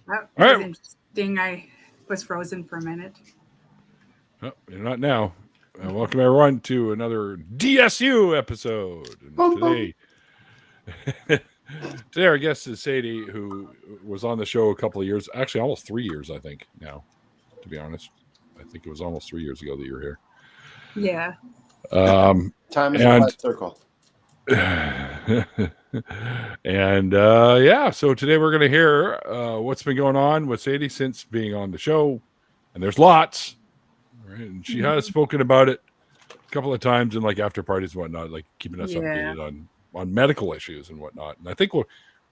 That All was right. interesting. I was frozen for a minute. Oh, you're not now. Welcome everyone to another D.S.U episode. And Bum, bum. today our guest is Sadie, who was on the show a couple of years, actually almost 3 years, I think now, to be honest. I think it was almost 3 years ago that you were here. Yeah. Time is a And flat circle. and so today we're going to hear what's been going on with Sadie since being on the show. And there's lots. Right? And she has spoken about it a couple of times in like after parties and whatnot, like keeping us updated on medical issues and whatnot. And I think we're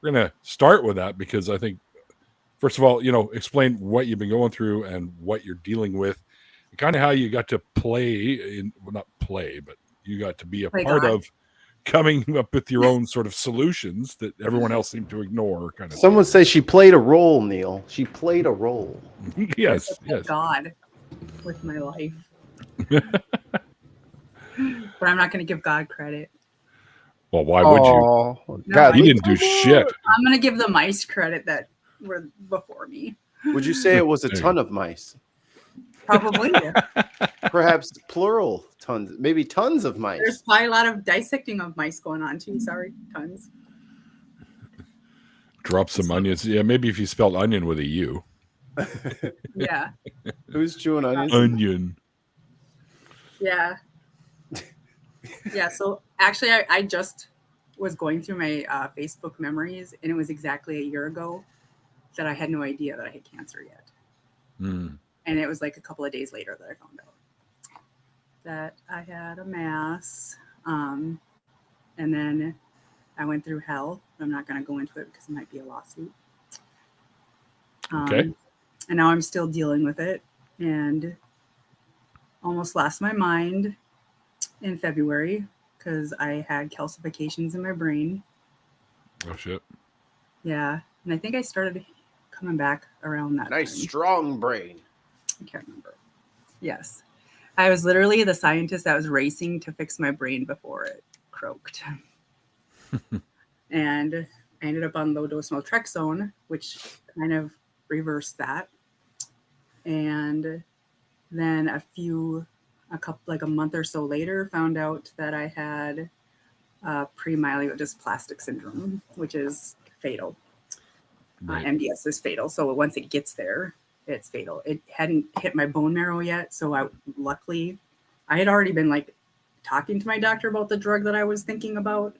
going to start with that because I think, first of all, explain what you've been going through and what you're dealing with, and kind of how you got to not play, but you got to be a part of coming up with your own sort of solutions that everyone else seemed to ignore. Kind of. Some would say she played a role, Neil. She played a role. Yes. God with my life. But I'm not going to give God credit. Well, why would you? God, he didn't do shit. I'm going to give the mice credit that were before me. Would you say it was a ton of mice? Probably. Perhaps plural tons, maybe tons of mice. There's probably a lot of dissecting of mice going on too. Sorry, tons. Drop some onions. Yeah, maybe if you spelled onion with a U. Yeah. Who's chewing onions? Onion. Yeah. Yeah. So actually, I just was going through my Facebook memories, and it was exactly a year ago that I had no idea that I had cancer yet. And it was like a couple of days later that I found out that I had a mass. And then I went through hell. I'm not going to go into it because it might be a lawsuit. Okay. And now I'm still dealing with it and almost lost my mind in February because I had calcifications in my brain. Oh, shit. Yeah. And I think I started coming back around that Nice, time. strong brain. I can't remember. Yes. I was literally the scientist that was racing to fix my brain before it croaked. And I ended up on low-dose naltrexone, which kind of reversed that. And then a month or so later, found out that I had pre-myelodysplastic syndrome, which is fatal. Right. MDS is fatal. So once it gets there, it's fatal. It hadn't hit my bone marrow yet. So I had already been talking to my doctor about the drug that I was thinking about,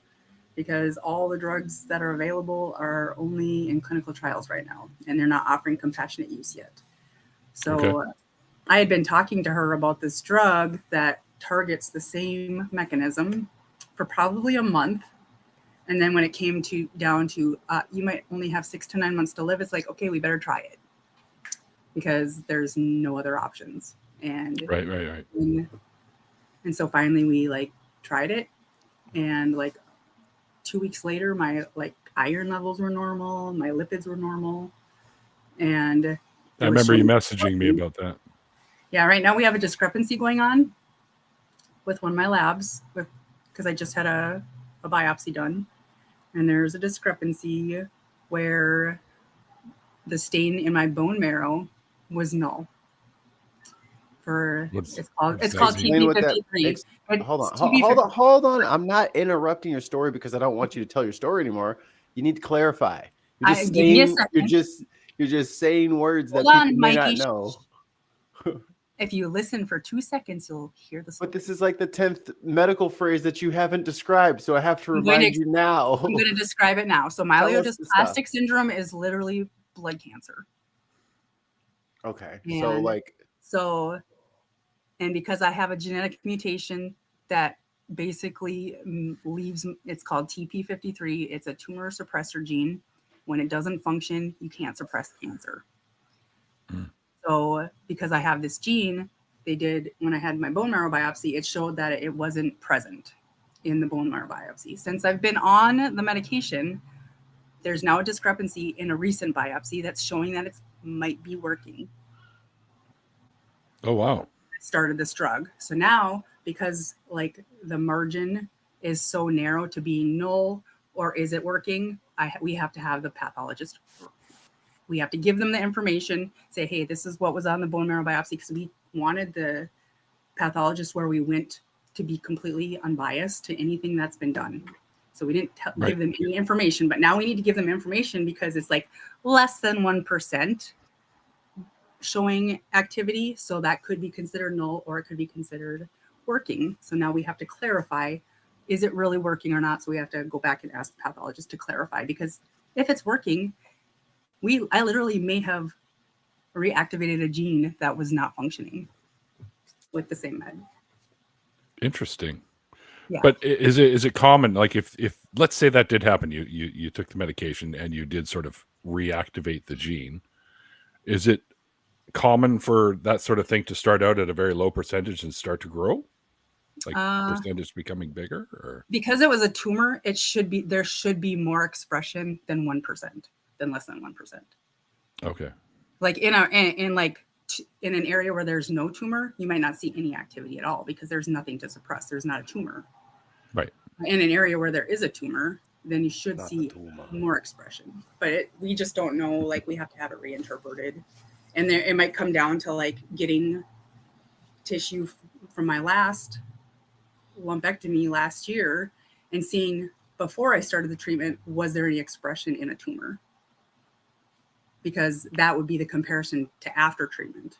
because all the drugs that are available are only in clinical trials right now, and they're not offering compassionate use yet. So I had been talking to her about this drug that targets the same mechanism for probably a month. And then when it came down to you might only have 6 to 9 months to live, it's like, okay, we better try it because there's no other options. And Right. And so finally we tried it, and 2 weeks later, my iron levels were normal, my lipids were normal, and I remember you messaging me about that. Yeah, right now we have a discrepancy going on with one of my labs because I just had a biopsy done. And there's a discrepancy where the stain in my bone marrow was null. It's called TP53. Hold on. I'm not interrupting your story because I don't want you to tell your story anymore. You need to clarify. You're just saying words that people may not know. If you listen for 2 seconds, you'll hear the story. But this is like the 10th medical phrase that you haven't described, so I have to remind you now. I'm going to describe it now. So myelodysplastic syndrome is literally blood cancer. Okay. And because I have a genetic mutation that basically it's called TP53. It's a tumor suppressor gene. When it doesn't function, you can't suppress cancer. So because I have this gene, when I had my bone marrow biopsy, it showed that it wasn't present in the bone marrow biopsy. Since I've been on the medication, there's now a discrepancy in a recent biopsy that's showing that it might be working. Oh, wow. I started this drug. So now, because the margin is so narrow to being null, or is it working, we have to have the pathologist We have to give them the information, say, hey, this is what was on the bone marrow biopsy, because we wanted the pathologist where we went to be completely unbiased to anything that's been done. So we didn't give them any information, but now we need to give them information because it's like less than 1% showing activity. So that could be considered null or it could be considered working. So now we have to clarify, is it really working or not? So we have to go back and ask the pathologist to clarify, because if it's working, I literally may have reactivated a gene that was not functioning with the same med. Interesting. Yeah. But is it common? Like if let's say that did happen, you took the medication and you did sort of reactivate the gene. Is it common for that sort of thing to start out at a very low percentage and start to grow? Like percentage becoming bigger? Or? Because it was a tumor, there should be more expression than 1%, than less than 1%. Okay. Like in an area where there's no tumor, you might not see any activity at all because there's nothing to suppress. There's not a tumor. Right. In an area where there is a tumor, then you should see more expression. But we just don't know. Like, we have to have it reinterpreted. And it might come down to like getting tissue from my last lumpectomy last year and seeing before I started the treatment, was there any expression in a tumor? Because that would be the comparison to after treatment,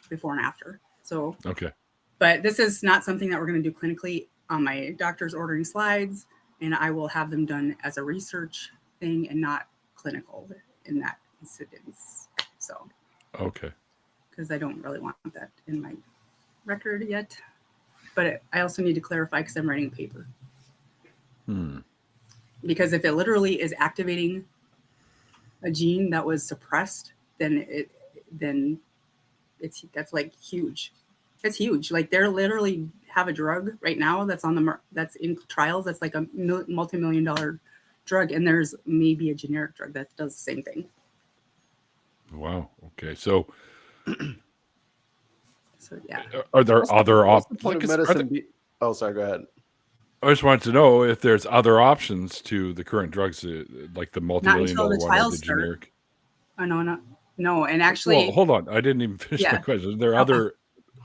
before and after. So, okay. But this is not something that we're going to do clinically. My doctor's ordering slides, and I will have them done as a research thing and not clinical in that incidence. So, okay. Because I don't really want that in my record yet. But I also need to clarify because I'm writing a paper. Because if it literally is activating a gene that was suppressed, then that's like huge. It's huge. Like, they're literally have a drug right now that's that's in trials. That's like a multi-million-dollar drug, and there's maybe a generic drug that does the same thing. Wow. Okay. So yeah. Are there other options? Oh, sorry. Go ahead. I just wanted to know if there's other options to the current drugs, like the multi-million-dollar one or the generic. Oh, no. And actually, well, hold on. I didn't even finish my question. There are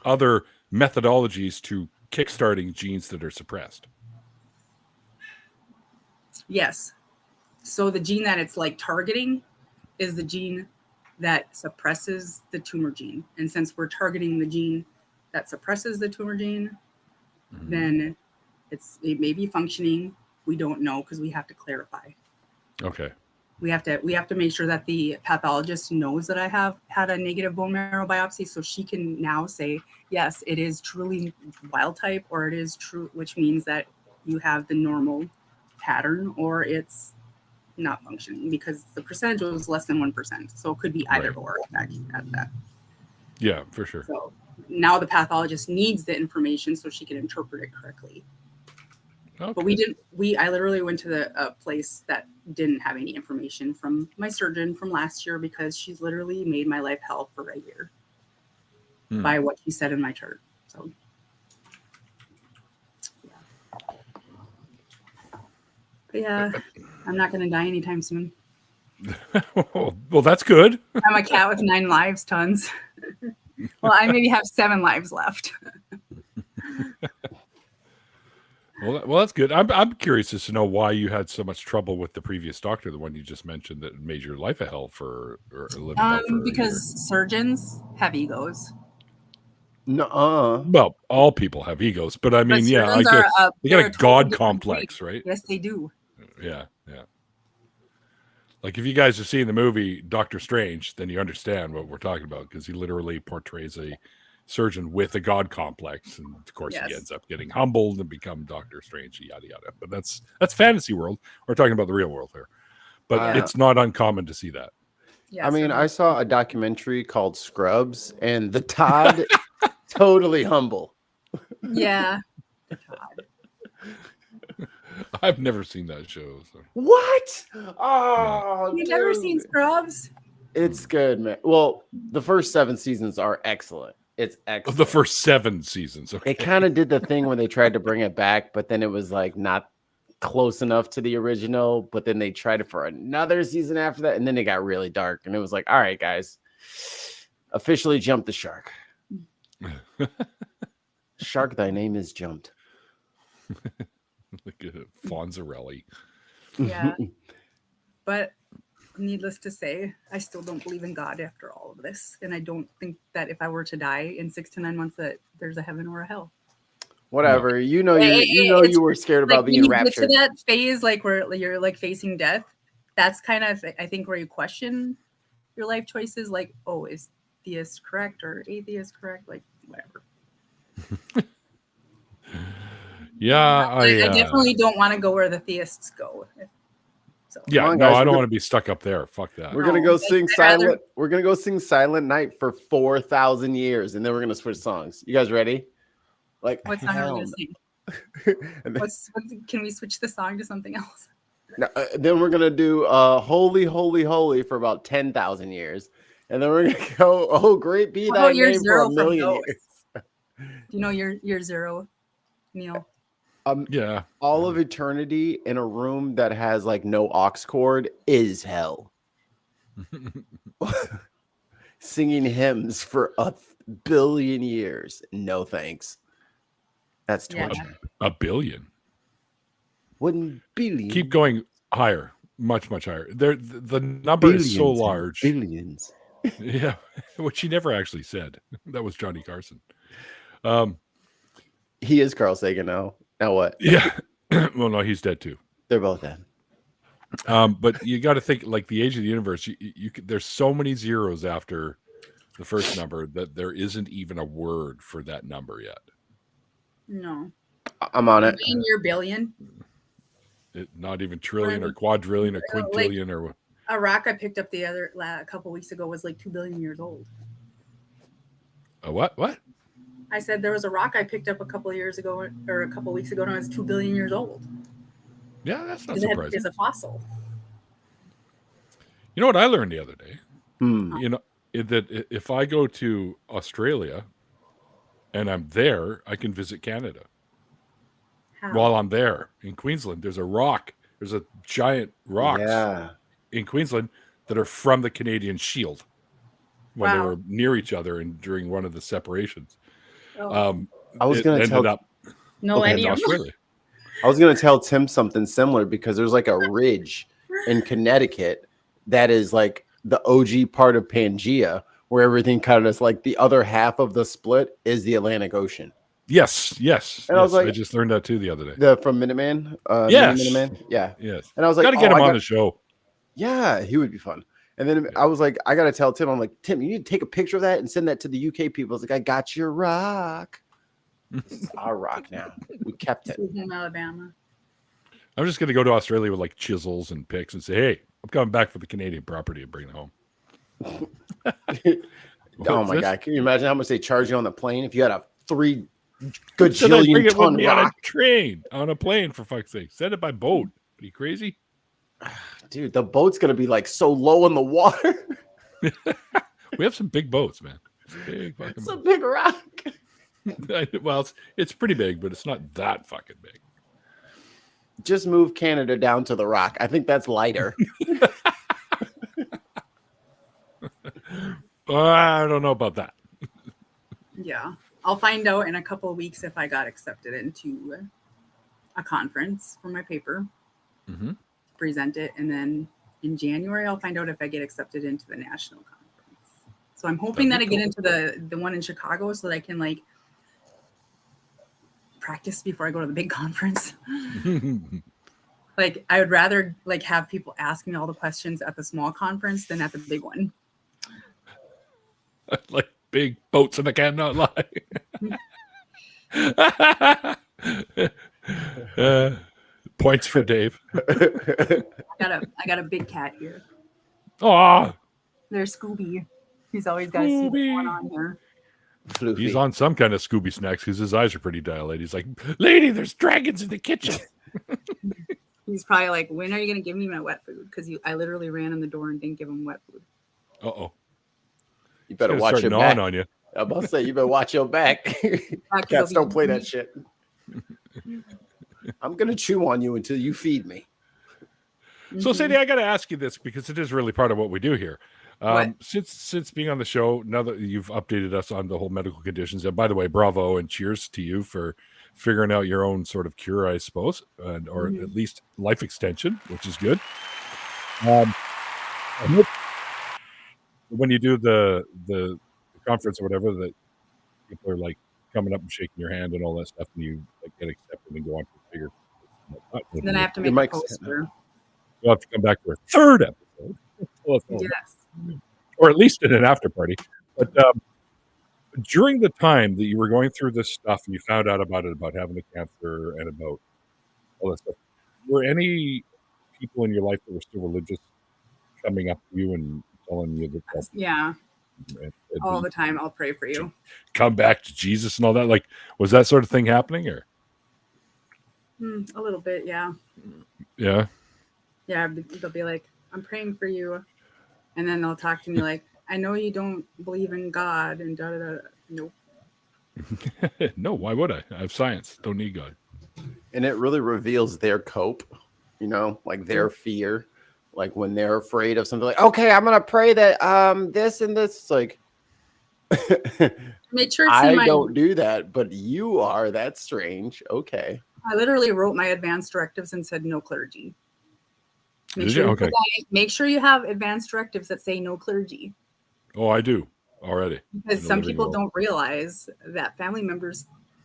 other methodologies to kickstarting genes that are suppressed. Yes. So the gene that it's like targeting is the gene that suppresses the tumor gene. And since we're targeting the gene that suppresses the tumor gene, then it may be functioning. We don't know because we have to clarify. Okay. We have to make sure that the pathologist knows that I have had a negative bone marrow biopsy, so she can now say, yes, it is truly wild type, or it is true, which means that you have the normal pattern, or it's not functioning, because the percentage was less than 1%. So it could be either or at that. Yeah, for sure. So now the pathologist needs the information so she can interpret it correctly. Okay. But I literally went to a place that didn't have any information from my surgeon from last year, because she's literally made my life hell for a year by what she said in my chart. So, yeah, I'm not going to die anytime soon. Well, that's good. I'm a cat with 9 lives, tons. Well, I maybe have 7 lives left. Well, that's good. I'm curious as to know why you had so much trouble with the previous doctor, the one you just mentioned, that made your life a hell for living hell for because surgeons have egos. No. Well, all people have egos, but I mean, they got a god complex, right? Yes, they do. Yeah. Like, if you guys have seen the movie Doctor Strange, then you understand what we're talking about, because he literally portrays a surgeon with a god complex, and of course he ends up getting humbled and become Doctor Strange, yada yada. But that's fantasy world. We're talking about the real world here, but it's not uncommon to see that. I mean, I saw a documentary called Scrubs, and the Todd totally humble. Yeah, the Todd. I've never seen that show. So. What? Oh, you've never seen Scrubs? It's good, man. Well, the first 7 seasons are excellent. It's excellent. The first 7 seasons. Okay. It kind of did the thing when they tried to bring it back, but then it was like not close enough to the original, but then they tried it for another season after that, and then it got really dark, and it was like, all right, guys, officially jumped the shark. Shark, thy name is jumped. Like Fonzarelli. Yeah. But needless to say, I still don't believe in God after all of this. And I don't think that if I were to die in 6 to 9 months that there's a heaven or a hell. Whatever. No. You know were scared about like being when you raptured. get to that phase, like where you're like facing death, that's kind of, I think, where you question your life choices. Like, oh, is theist correct or atheist correct? Like, whatever. Yeah, I definitely don't want to go where the theists go. So. Yeah, on, no, guys, I don't want to be stuck up there. Fuck that. We're gonna go sing silent. We're gonna go sing Silent Night for 4,000 years, and then we're gonna switch songs. You guys ready? Like, what song are we gonna sing? Can we switch the song to something else? No, then we're gonna do "Holy, Holy, Holy" for about 10,000 years, and then we're gonna go "Oh, Great Be Thy Name" for 1,000,000 years. Do you know your zero, Neil? Yeah. All of eternity in a room that has like no aux cord is hell. Singing hymns for 1,000,000,000 years. No thanks. That's torture. A billion. 1,000,000,000. Keep going higher, much higher. The number is so large. Billions. Yeah, which he never actually said. That was Johnny Carson. He is Carl Sagan now. Now what? Yeah. Well, no, he's dead too. They're both dead. But you got to think like the age of the universe. There's so many zeros after the first number that there isn't even a word for that number yet. No, I'm on it. In your billion. Not even trillion or quadrillion or quintillion or what. A rock I picked up a couple weeks ago was like 2 billion years old. A what? What? I said there was a rock I picked up a couple weeks ago, and it was 2 billion years old. Yeah, that's not surprising. It's a fossil. You know what I learned the other day? You know that if I go to Australia and I'm there, I can visit Canada. How? While I'm there in Queensland, there's a rock. There's a giant rocks in Queensland that are from the Canadian Shield when they were near each other and during one of the separations. I was going to tell Australia. I was going to tell Tim something similar because there's like a ridge in Connecticut that is like the OG part of Pangea, where everything kind of like the other half of the split is the Atlantic Ocean. Yes. And I was like, I just learned that too the other day. From Minuteman. Yes. Minuteman. Yeah. Yes. And I was like, gotta get him on the show. Yeah, he would be fun. And then I was like, I gotta tell Tim. I'm like, Tim, you need to take a picture of that and send that to the UK people. I was like, I got your rock. This is our rock now. We kept it. In Alabama. I'm just gonna go to Australia with like chisels and picks and say, hey, I'm coming back for the Canadian property and bring it home. Oh my God. Can you imagine how much they charge you on the plane if you had a 3 gajillion ton rock? On a plane, for fuck's sake. Send it by boat. Are you crazy? Dude, the boat's gonna be like so low in the water. We have some big boats, man. It's a big rock. Well, it's pretty big, but it's not that fucking big. Just move Canada down to the rock. I think that's lighter. I don't know about that. Yeah. I'll find out in a couple of weeks if I got accepted into a conference for my paper. Mm-hmm. Present it, and then in January I'll find out if I get accepted into the national conference. So I'm hoping that I get into the one in Chicago so that I can like practice before I go to the big conference. Like I would rather like have people ask me all the questions at the small conference than at the big one. Like big boats and I cannot lie. Points for Dave. I got a big cat here. Oh, there's Scooby. He's always got a Scooby one on here. Floofy. He's on some kind of Scooby snacks because his eyes are pretty dilated. He's like, lady, there's dragons in the kitchen. He's probably like, when are you going to give me my wet food? Because I literally ran in the door and didn't give him wet food. Uh-oh. You better watch your back. On you. I'm about to say, you better watch your back. Cats don't play that shit. I'm gonna chew on you until you feed me. So, Sadie, I got to ask you this because it is really part of what we do here. What? Since being on the show, now that you've updated us on the whole medical conditions, and by the way, bravo and cheers to you for figuring out your own sort of cure, I suppose, or at least life extension, which is good. I hope when you do the conference or whatever, that people are like coming up and shaking your hand and all that stuff, and you like, get accepted and go on to bigger. Then I have to make a poster. You'll have to come back for a third episode. Yes. Or at least in an after party. But during the time that you were going through this stuff and you found out about it, about having the cancer and about all that stuff, were any people in your life that were still religious coming up to you and telling you that? Yeah. All the time, I'll pray for you. Come back to Jesus and all that. Like, was that sort of thing happening, or? A little bit, yeah. Yeah. Yeah, they'll be like, I'm praying for you. And then they'll talk to me like, I know you don't believe in God and da-da-da. Nope. No, why would I? I have science. Don't need God. And it really reveals their cope, like their fear. Like when they're afraid of something, like, okay, I'm going to pray that this and this. It's like, make sure I don't do that, but you are. That's strange. Okay. I literally wrote my advanced directives and said no clergy. Make sure you have advanced directives that say no clergy. Oh, I do already. Because some people don't realize that family members,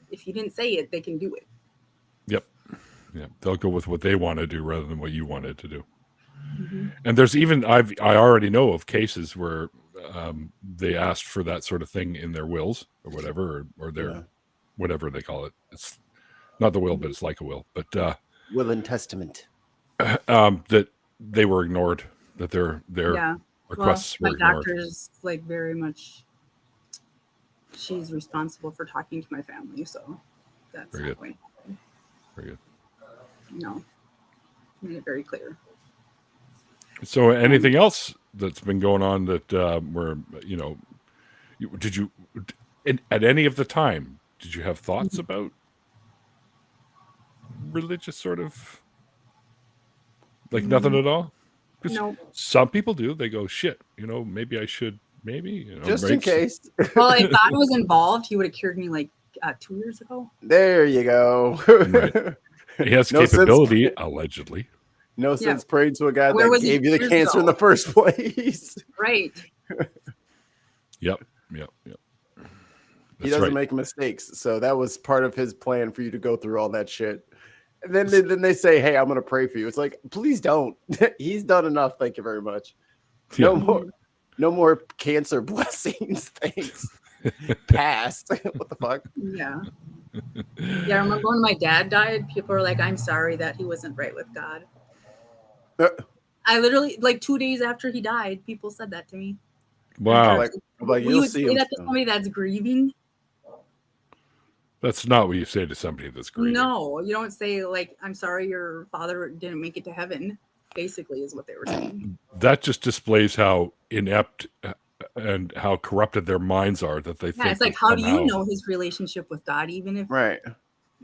if you didn't say it, they can do it. Yep. Yeah. They'll go with what they want to do rather than what you wanted to do. And there's even, I already know of cases where they asked for that sort of thing in their wills or whatever, or their, whatever they call it. It's not the will, but it's like a will. But will and testament. That they were ignored, that their requests were ignored. My doctor's like very much, she's responsible for talking to my family, so that's not going to happen. Very good. No, made it very clear. So anything else that's been going on that were, did you, at any of the time, did you have thoughts about religious sort of, like nothing at all? No. Some people do. They go, shit, maybe I should, just in case. Well, if God was involved, he would have cured me like 2 years ago. There you go. Right. He has capability, allegedly. No sense praying to a God that gave you the cancer in the first place. Right. Yep. He doesn't make mistakes. So that was part of his plan for you to go through all that shit. And then they say, hey, I'm going to pray for you. It's like, please don't. He's done enough. Thank you very much. No more cancer blessings. Thanks. Passed. What the fuck? Yeah. Yeah, I remember when my dad died, people were like, I'm sorry that he wasn't right with God. I literally, like 2 days after he died, people said that to me. Wow. Like you would say that to somebody that's grieving? That's not what you say to somebody that's grieving. No, you don't say like, I'm sorry your father didn't make it to heaven, basically is what they were saying. That just displays how inept and how corrupted their minds are, that they think. It's like, how do you know his relationship with God, even if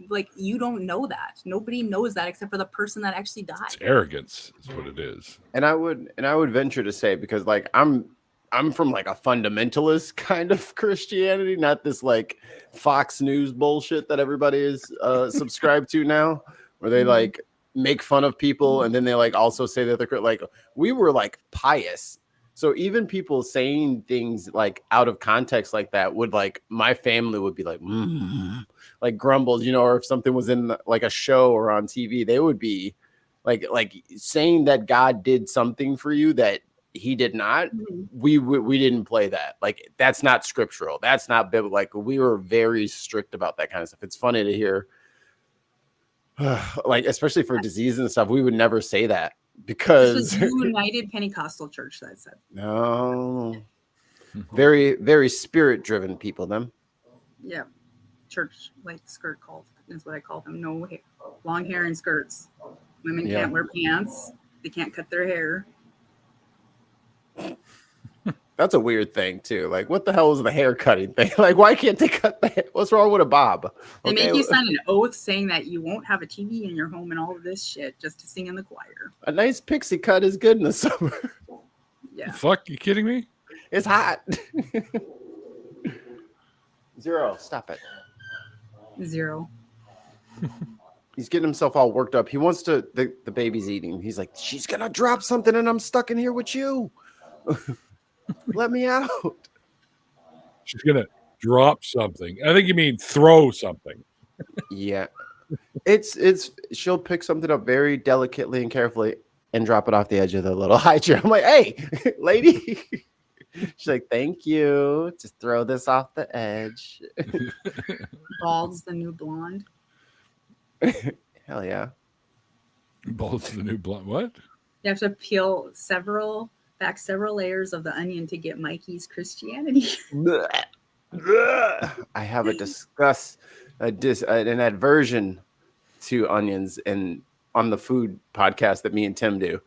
like you don't know that? Nobody knows that except for the person that actually died. It's arrogance is what it is. And I would venture to say, because like I'm from like a fundamentalist kind of Christianity, not this like Fox News bullshit that everybody is subscribed to now, where they like make fun of people and then they like also say that they're like, we were like pious. So even people saying things like out of context like that would like, my family would be like, like grumbles, or if something was in like a show or on TV, they would be like saying that God did something for you that he did not. We didn't play that. Like, that's not scriptural. That's not biblical. Like, we were very strict about that kind of stuff. It's funny to hear, like, especially for disease and stuff, we would never say that. Because this was United Pentecostal Church that said. No. Very, very spirit-driven people, them. Yeah. Church, like skirt cult is what I call them. No hair, long hair and skirts. Women can't wear pants. They can't cut their hair. That's a weird thing too. Like, what the hell is the hair cutting thing? Like, why can't they cut the hair? What's wrong with a bob? They make you sign an oath saying that you won't have a TV in your home and all of this shit just to sing in the choir. A nice pixie cut is good in the summer. Yeah. Fuck, you kidding me? It's hot. Zero, stop it. 0. He's getting himself all worked up. He wants to, the baby's eating. He's like, she's going to drop something and I'm stuck in here with you. Let me out. She's going to drop something. I think you mean throw something. Yeah. She'll pick something up very delicately and carefully and drop it off the edge of the little high chair. I'm like, hey, lady. She's like, thank you. Just throw this off the edge. Bald's the new blonde. Hell yeah. Bald's the new blonde. What? You have to peel back several layers of the onion to get Mikey's Christianity. I have an aversion to onions, and on the food podcast that me and Tim do,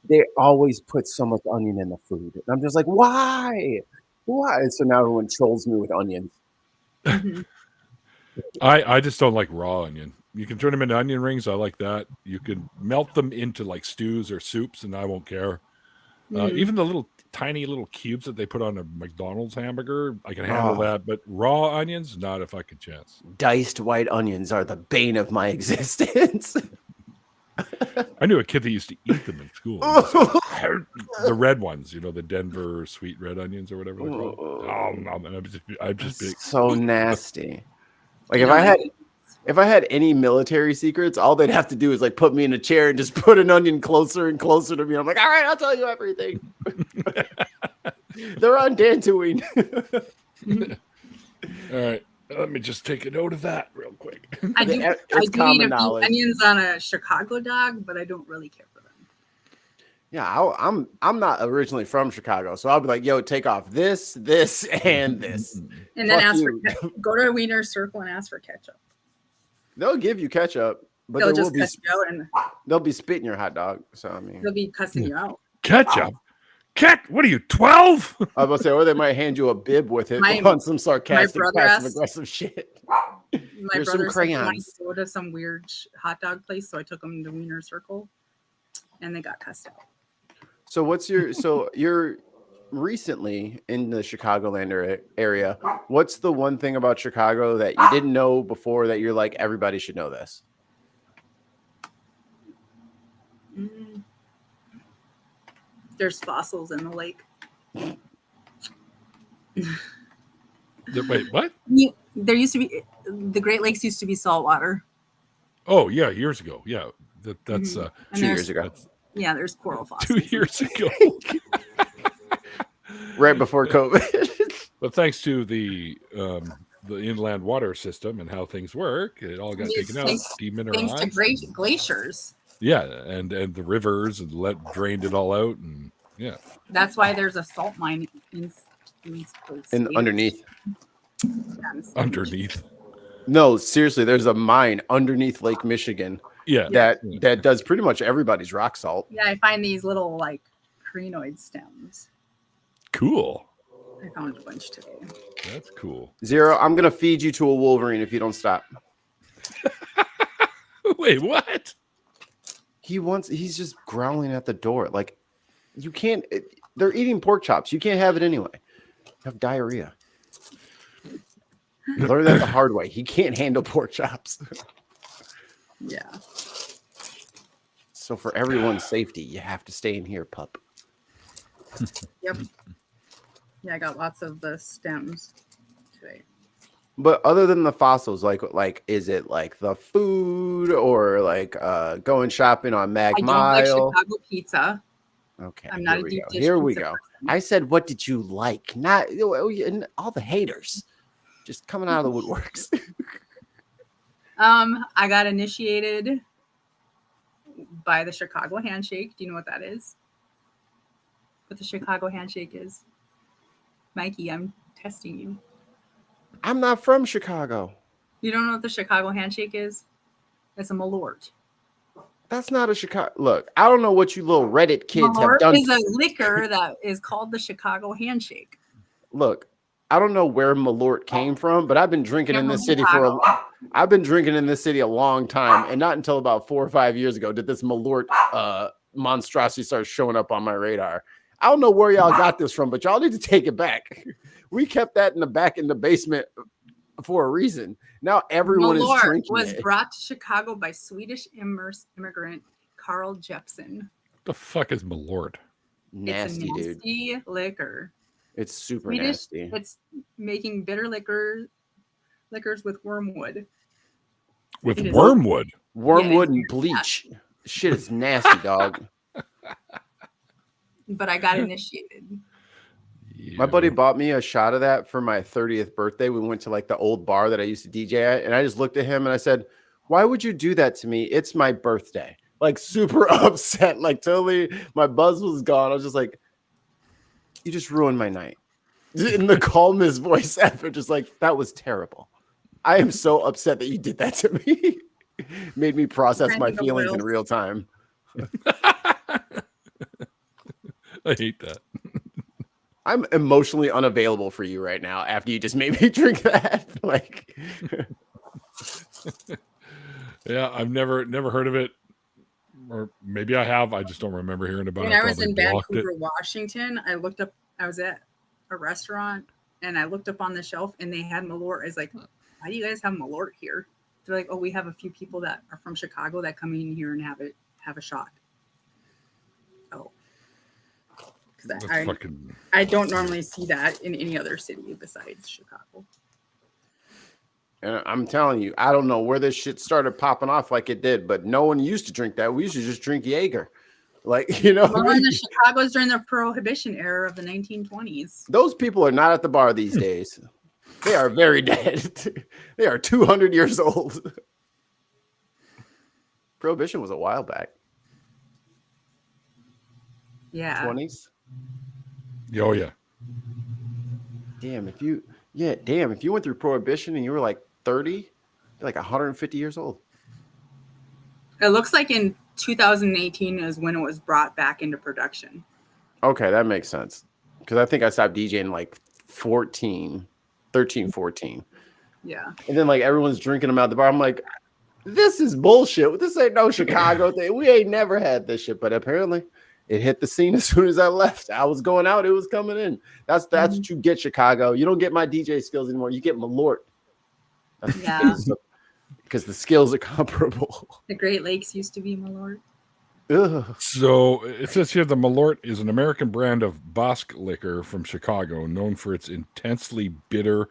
they always put so much onion in the food. And I'm just like, why? Why? So now everyone trolls me with onions. Mhm. I just don't like raw onion. You can turn them into onion rings. I like that. You can melt them into like stews or soups, and I won't care. Even the little tiny little cubes that they put on a McDonald's hamburger, I can handle that. But raw onions, not a fucking chance. Diced white onions are the bane of my existence. I knew a kid that used to eat them in school. The red ones, you know, the Denver sweet red onions or whatever they're called. Oh, no, I'm just big. So nasty. Like if I had any military secrets, all they'd have to do is like put me in a chair and just put an onion closer and closer to me. I'm like, all right, I'll tell you everything. They're on Dantooine. All right. Let me just take a note of that real quick. I do It's eat common a few knowledge. onions on a Chicago dog, but I don't really care for them. Yeah, I'm not originally from Chicago, so I'll be like, yo, take off this, and this. And then Fuck go to a Wiener Circle and ask for ketchup. They'll give you ketchup, but They'll they will just be cuss you out and they'll be spitting your hot dog. So I mean, they'll be cussing you out. Ketchup? What are you, 12? I was about to say, or they might hand you a bib with it on some sarcastic, passive aggressive shit. My Here's some brother said he wanted crayons. to go to some weird hot dog place, so I took him to Wiener Circle, and they got cussed out. So you're recently in the Chicagoland area. What's the one thing about Chicago that you didn't know before that you're like, everybody should know this? There's fossils in the lake. Wait, what? There used to be the Great Lakes used to be saltwater. Oh, yeah, years ago. Yeah, that's And 2 years ago. Yeah, there's coral fossils. 2 years ago. Right before COVID. But thanks to the inland water system and how things work, it all got taken out, Thanks to demineralized. glaciers. Yeah, and the rivers and drained it all out, and yeah. That's why there's a salt mine Underneath. Underneath. No, seriously, there's a mine underneath Lake Michigan. Yeah. That does pretty much everybody's rock salt. Yeah, I find these little like crinoid stems. Cool. I found a bunch today. That's cool. Zero, I'm gonna feed you to a Wolverine if you don't stop. Wait, what? He's just growling at the door. Like, you can't, they're eating pork chops. You can't have it anyway. You have diarrhea. Learn that the hard way. He can't handle pork chops. Yeah. So for everyone's safety, you have to stay in here, pup. Yep. Yeah, I got lots of the stems today. But other than the fossils, like is it like the food or like going shopping on Mag I don't Mile? like Chicago pizza. Okay, I'm not a deep dish Here we pizza go. person. I said, what did you like? Not and all the haters just coming out of the woodworks. I got initiated by the Chicago handshake. Do you know what that is? What the Chicago handshake is? Mikey, I'm testing you. I'm not from Chicago. You don't know what the Chicago handshake is? It's a malort. That's not a Chicago. Look, I don't know what you little Reddit kids have Malort done. is a liquor that is called the Chicago Handshake. Look, I don't know where Malort came from, but I've been drinking in this city Chicago. I've been drinking in this city a long time, and not until about 4 or 5 years ago did this Malort monstrosity start showing up on my radar. I don't know where y'all got this from, but y'all need to take it back. We kept that in the basement for a reason. Now everyone is Malort drinking was it. brought to Chicago by Swedish immigrant Carl Jeppson. What the fuck is Malort? Nasty, it's a dude. nasty liquor. It's super Swedish, nasty. It's making bitter liquors with wormwood. With It is- wormwood? Wormwood Yeah, and bleach. Shit is nasty, dog. But I got initiated. My buddy bought me a shot of that for my 30th birthday. We went to like the old bar that I used to DJ at, and I just looked at him and I said, "Why would you do that to me? It's my birthday." Like super upset, like totally my buzz was gone. I was just like, "You just ruined my night." In the calmest voice ever, just like, "That was terrible. I am so upset that you did that to me." Made me process my feelings in real time. I hate that. I'm emotionally unavailable for you right now after you just made me drink that. Like, yeah, I've never heard of it, or maybe I have. I just don't remember hearing about When it. I was in blocked Vancouver, Washington, I was at a restaurant and I looked up on the shelf and they had Malort. I was like, why do you guys have Malort here? They're like, oh, we have a few people that are from Chicago that come in here and have a shot. Oh. Because I don't normally see that in any other city besides Chicago. and I'm telling you, I don't know where this shit started popping off like it did, but no one used to drink that. We used to just drink Jaeger. Like, you know, Well, in the Chicago's during the Prohibition era of the 1920s. those people are not at the bar these days. They are very dead. They are 200 years old. Prohibition was a while back. Yeah. 20s. Oh yeah. Damn, if you went through Prohibition and you were like 30, you're like 150 years old. It looks like in 2018 is when it was brought back into production. Okay, that makes sense. Because I think I stopped DJing like 13, 14. Yeah. And then like everyone's drinking them out the bar. I'm like, this is bullshit. This ain't no Chicago thing. We ain't never had this shit. But apparently it hit the scene as soon as I left. I was going out. It was coming in. That's what you get, Chicago. You don't get my DJ skills anymore. You get Malort. Yeah. Because the skills are comparable. The Great Lakes used to be Malort. Ugh. So it says here the Malort is an American brand of Basque liquor from Chicago, known for its intensely bitter,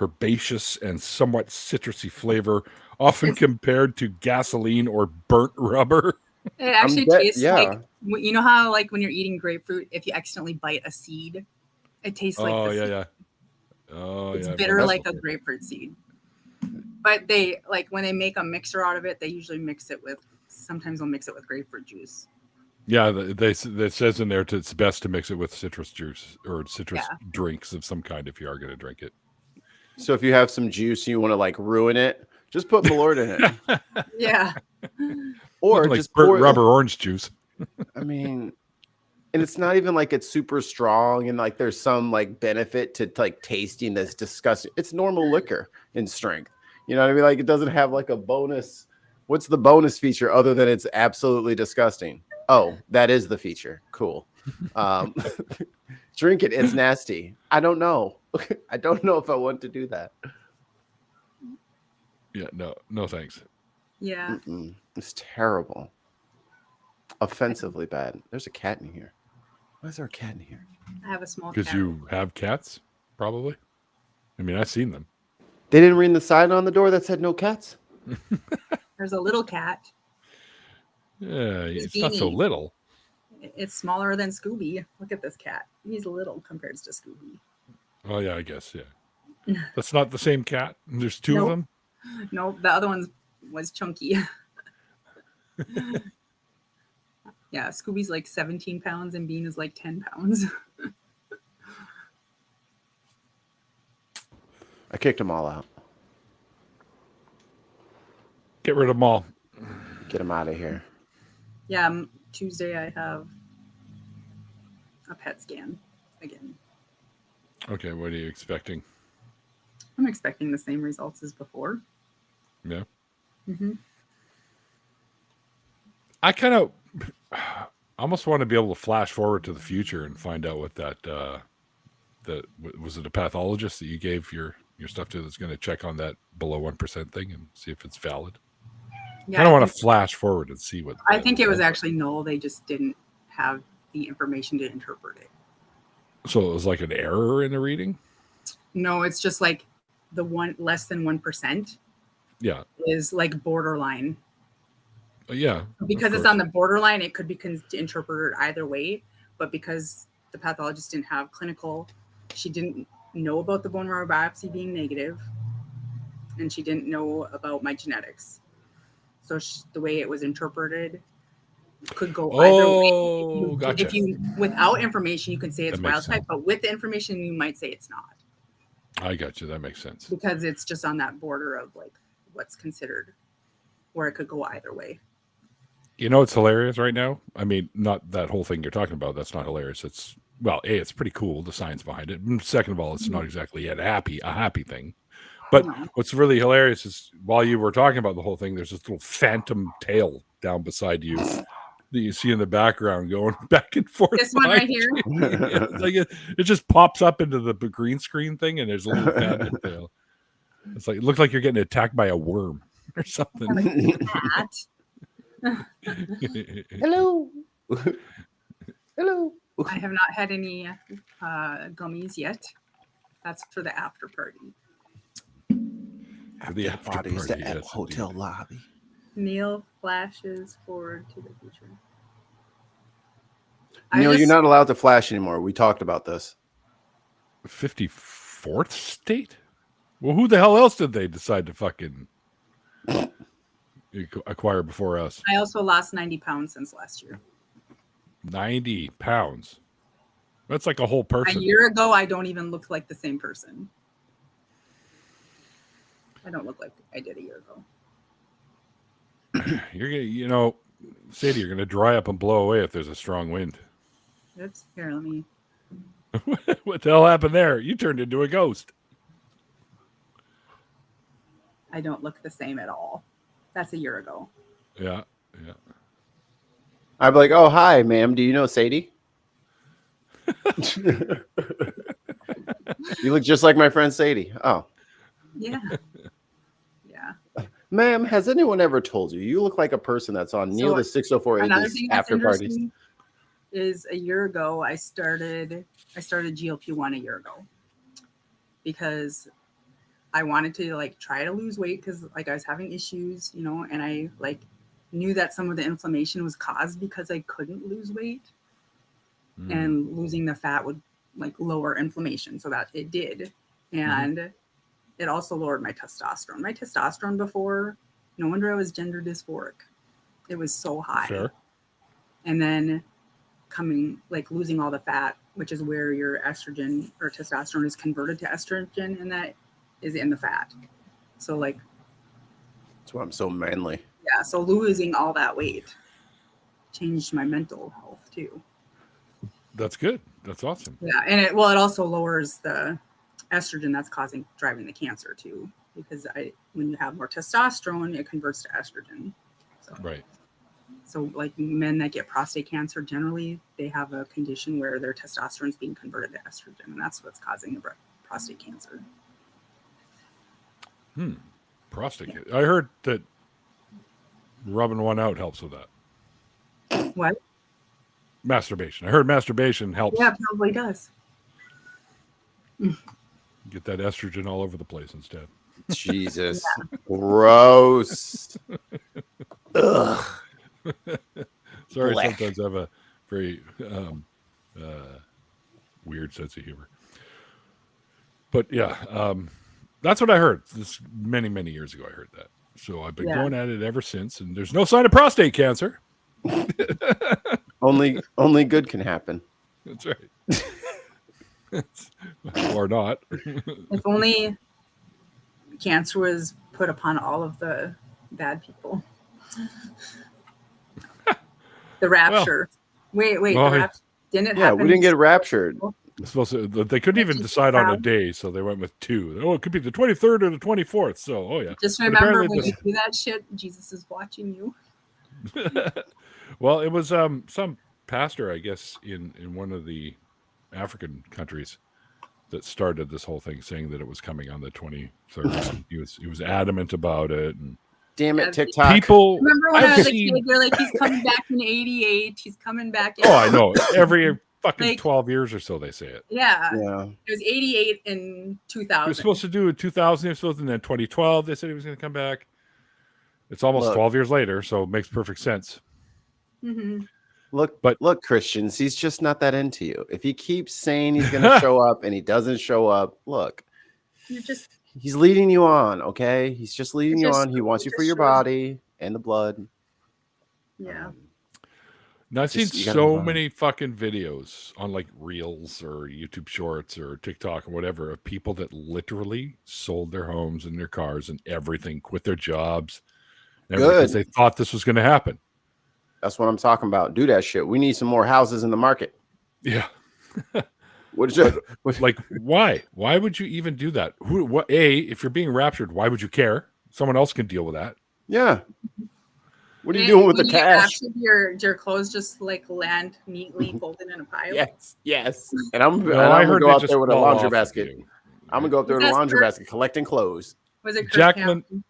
herbaceous, and somewhat citrusy flavor, often compared to gasoline or burnt rubber. It actually tastes like, you know how like when you're eating grapefruit, if you accidentally bite a seed, it tastes like the seed. Yeah. Oh, it's yeah. bitter like a grapefruit seed. But they like when they make a mixer out of it, they usually sometimes they'll mix it with grapefruit juice. Yeah, it says in there it's best to mix it with citrus juice or citrus drinks of some kind if you are going to drink it. So if you have some juice and you want to like ruin it, just put Malort in it. Yeah. Or like just burnt rubber orange juice. I mean, and it's not even like it's super strong and like there's some like benefit to like tasting this disgusting. It's normal liquor in strength. You know what I mean? Like it doesn't have like a bonus. What's the bonus feature other than it's absolutely disgusting? Oh, that is the feature. Cool. Drink it. It's nasty. I don't know. I don't know if I want to do that. Yeah, no thanks. Yeah. It's terrible. Offensively bad. There's a cat in here. Why is there a cat in here? I have a small cat. Because you have cats, probably. I mean, I've seen them. They didn't read the sign on the door that said no cats? There's a little cat. Yeah, it's not so little. It's smaller than Scooby. Look at this cat. He's little compared to Scooby. Oh, yeah, I guess, yeah. That's not the same cat? There's two of them? No, the other one was chunky. Yeah, Scooby's like 17 pounds and Bean is like 10 pounds. I kicked them all out. Get rid of them all. Get them out of here. Yeah, Tuesday I have a PET scan again. Okay, what are you expecting? I'm expecting the same results as before. Yeah. Mm-hmm. I kind of almost want to be able to flash forward to the future and find out what that was it a pathologist that you gave your stuff to that's going to check on that below 1% thing and see if it's valid. Yeah, Kind of want to flash forward and see what. I think it was actually null. They just didn't have the information to interpret it. So it was like an error in the reading. No, it's just like the one less than 1%. Yeah, is like borderline. Yeah. Because it's on the borderline, it could be interpreted either way. But because the pathologist didn't have clinical, she didn't know about the bone marrow biopsy being negative, and she didn't know about my genetics. So the way it was interpreted could go either way. Oh, gotcha. If you without information, you can say it's That makes wild type, sense. but with the information, you might say it's not. I got you. That makes sense. Because it's just on that border of like what's considered, where it could go either way. You know, it's hilarious right now. I mean, not that whole thing you're talking about. That's not hilarious. It's well, A, it's pretty cool, the science behind it. And second of all, it's not exactly a happy thing. But what's really hilarious is while you were talking about the whole thing, there's this little phantom tail down beside you that you see in the background going back and forth. This one right here. Like it just pops up into the green screen thing, and there's a little phantom tail. It's like it looks like you're getting attacked by a worm or something. Hello. Hello. I have not had any gummies yet. That's for the after party. The after parties party, at yes, hotel indeed. lobby. Neil flashes forward to the future. Neil, you're not allowed to flash anymore. We talked about this. 54th state? Well, who the hell else did they decide to fucking acquire before us? I also lost 90 pounds since last year. 90 pounds. That's like a whole person. A year ago, I don't even look like the same person. I don't look like I did a year ago. You're gonna, you know, Sadie, you're gonna dry up and blow away if there's a strong wind. Oops, here, let me. What the hell happened there? You turned into a ghost. I don't look the same at all. That's a year ago. Yeah. I'd be like, oh, hi, ma'am. Do you know Sadie? You look just like my friend Sadie. Oh. Yeah. Yeah. Ma'am, has anyone ever told you you look like a person that's on Neil the 604 after parties? Is a year ago I started GLP-1 a year ago because I wanted to like try to lose weight because like I was having issues, you know, and I like knew that some of the inflammation was caused because I couldn't lose weight, and losing the fat would like lower inflammation, so that it did, and it also lowered my testosterone. My testosterone before, no wonder I was gender dysphoric. It was so high. Sure. And then losing all the fat, which is where your estrogen or testosterone is converted to estrogen, and that is in the fat. So like, that's why I'm so manly. Yeah. So losing all that weight changed my mental health too. That's good. That's awesome. Yeah. And it also lowers the estrogen that's driving the cancer too, because when you have more testosterone, it converts to estrogen. So. Right. So like men that get prostate cancer, generally they have a condition where their testosterone is being converted to estrogen, and that's what's causing the prostate cancer. Prostate cancer. I heard that rubbing one out helps with that. What? Masturbation. I heard masturbation helps. Yeah, it probably does. Get that estrogen all over the place instead. Jesus. Yeah. Gross. Ugh. Sorry, Blech. Sometimes I have a very weird sense of humor. But yeah, that's what I heard. This many years ago I heard that. So I've been going at it ever since, and there's no sign of prostate cancer. Only good can happen. That's right. Or not. If only cancer was put upon all of the bad people. The rapture. Wait, well, the rapture didn't it Yeah, happen? we didn't get raptured. it's supposed to, they couldn't even decide on a day, so they went with 2. Oh, it could be the 23rd or the 24th. So, oh yeah. Just But remember apparently when you do that shit, Jesus is watching you. well, it was some pastor, I guess, in one of the African countries that started this whole thing, saying that it was coming on the 23rd. He was adamant about it, and Damn it, TikTok. people. Remember when I've I was seen- a kid, they're like, he's coming back in '88. He's coming back. Oh, I know. Every fucking Like- 12 years or so, they say it. Yeah. Yeah. It was '88 and 2000. He was supposed to do it 2000, and then 2012, they said he was going to come back. It's almost Look. 12 years later, so it makes perfect sense. Mm-hmm. Look, Christians, he's just not that into you. If he keeps saying he's going to show up and he doesn't show up, look, he's leading you on, okay? He's just leading you on. He wants you for your body and the blood. Yeah. Now, I've seen You gotta so move on. many fucking videos on like Reels or YouTube Shorts or TikTok or whatever of people that literally sold their homes and their cars and everything, quit their jobs, and because they thought this was going to happen. That's what I'm talking about. Do that shit. We need some more houses in the market. Yeah. What is it? Like, why? Why would you even do that? If you're being raptured, why would you care? Someone else can deal with that. Yeah. What are you doing with the When you get cash? raptured, your clothes just like land neatly folded in a pile. Yes. And I'm No, gonna heard go they out just there with a fall laundry off basket. of you. I'm gonna go up there with a That's laundry for- basket collecting clothes. Was it Chris Jacqueline- Campbell?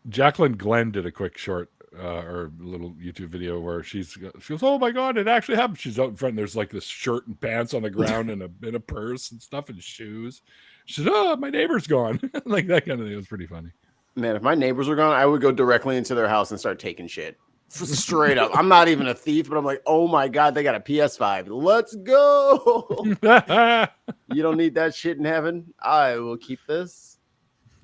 Jacqueline Glenn did a quick short or little YouTube video where she goes, "Oh my god, it actually happened." She's out in front. And there's like this shirt and pants on the ground and a purse and stuff and shoes. She said, "Oh, my neighbor's gone." Like that kind of thing. It was pretty funny. Man, if my neighbors were gone, I would go directly into their house and start taking shit. Straight up. I'm not even a thief, but I'm like, oh my God, they got a PS5. Let's go. You don't need that shit in heaven. I will keep this.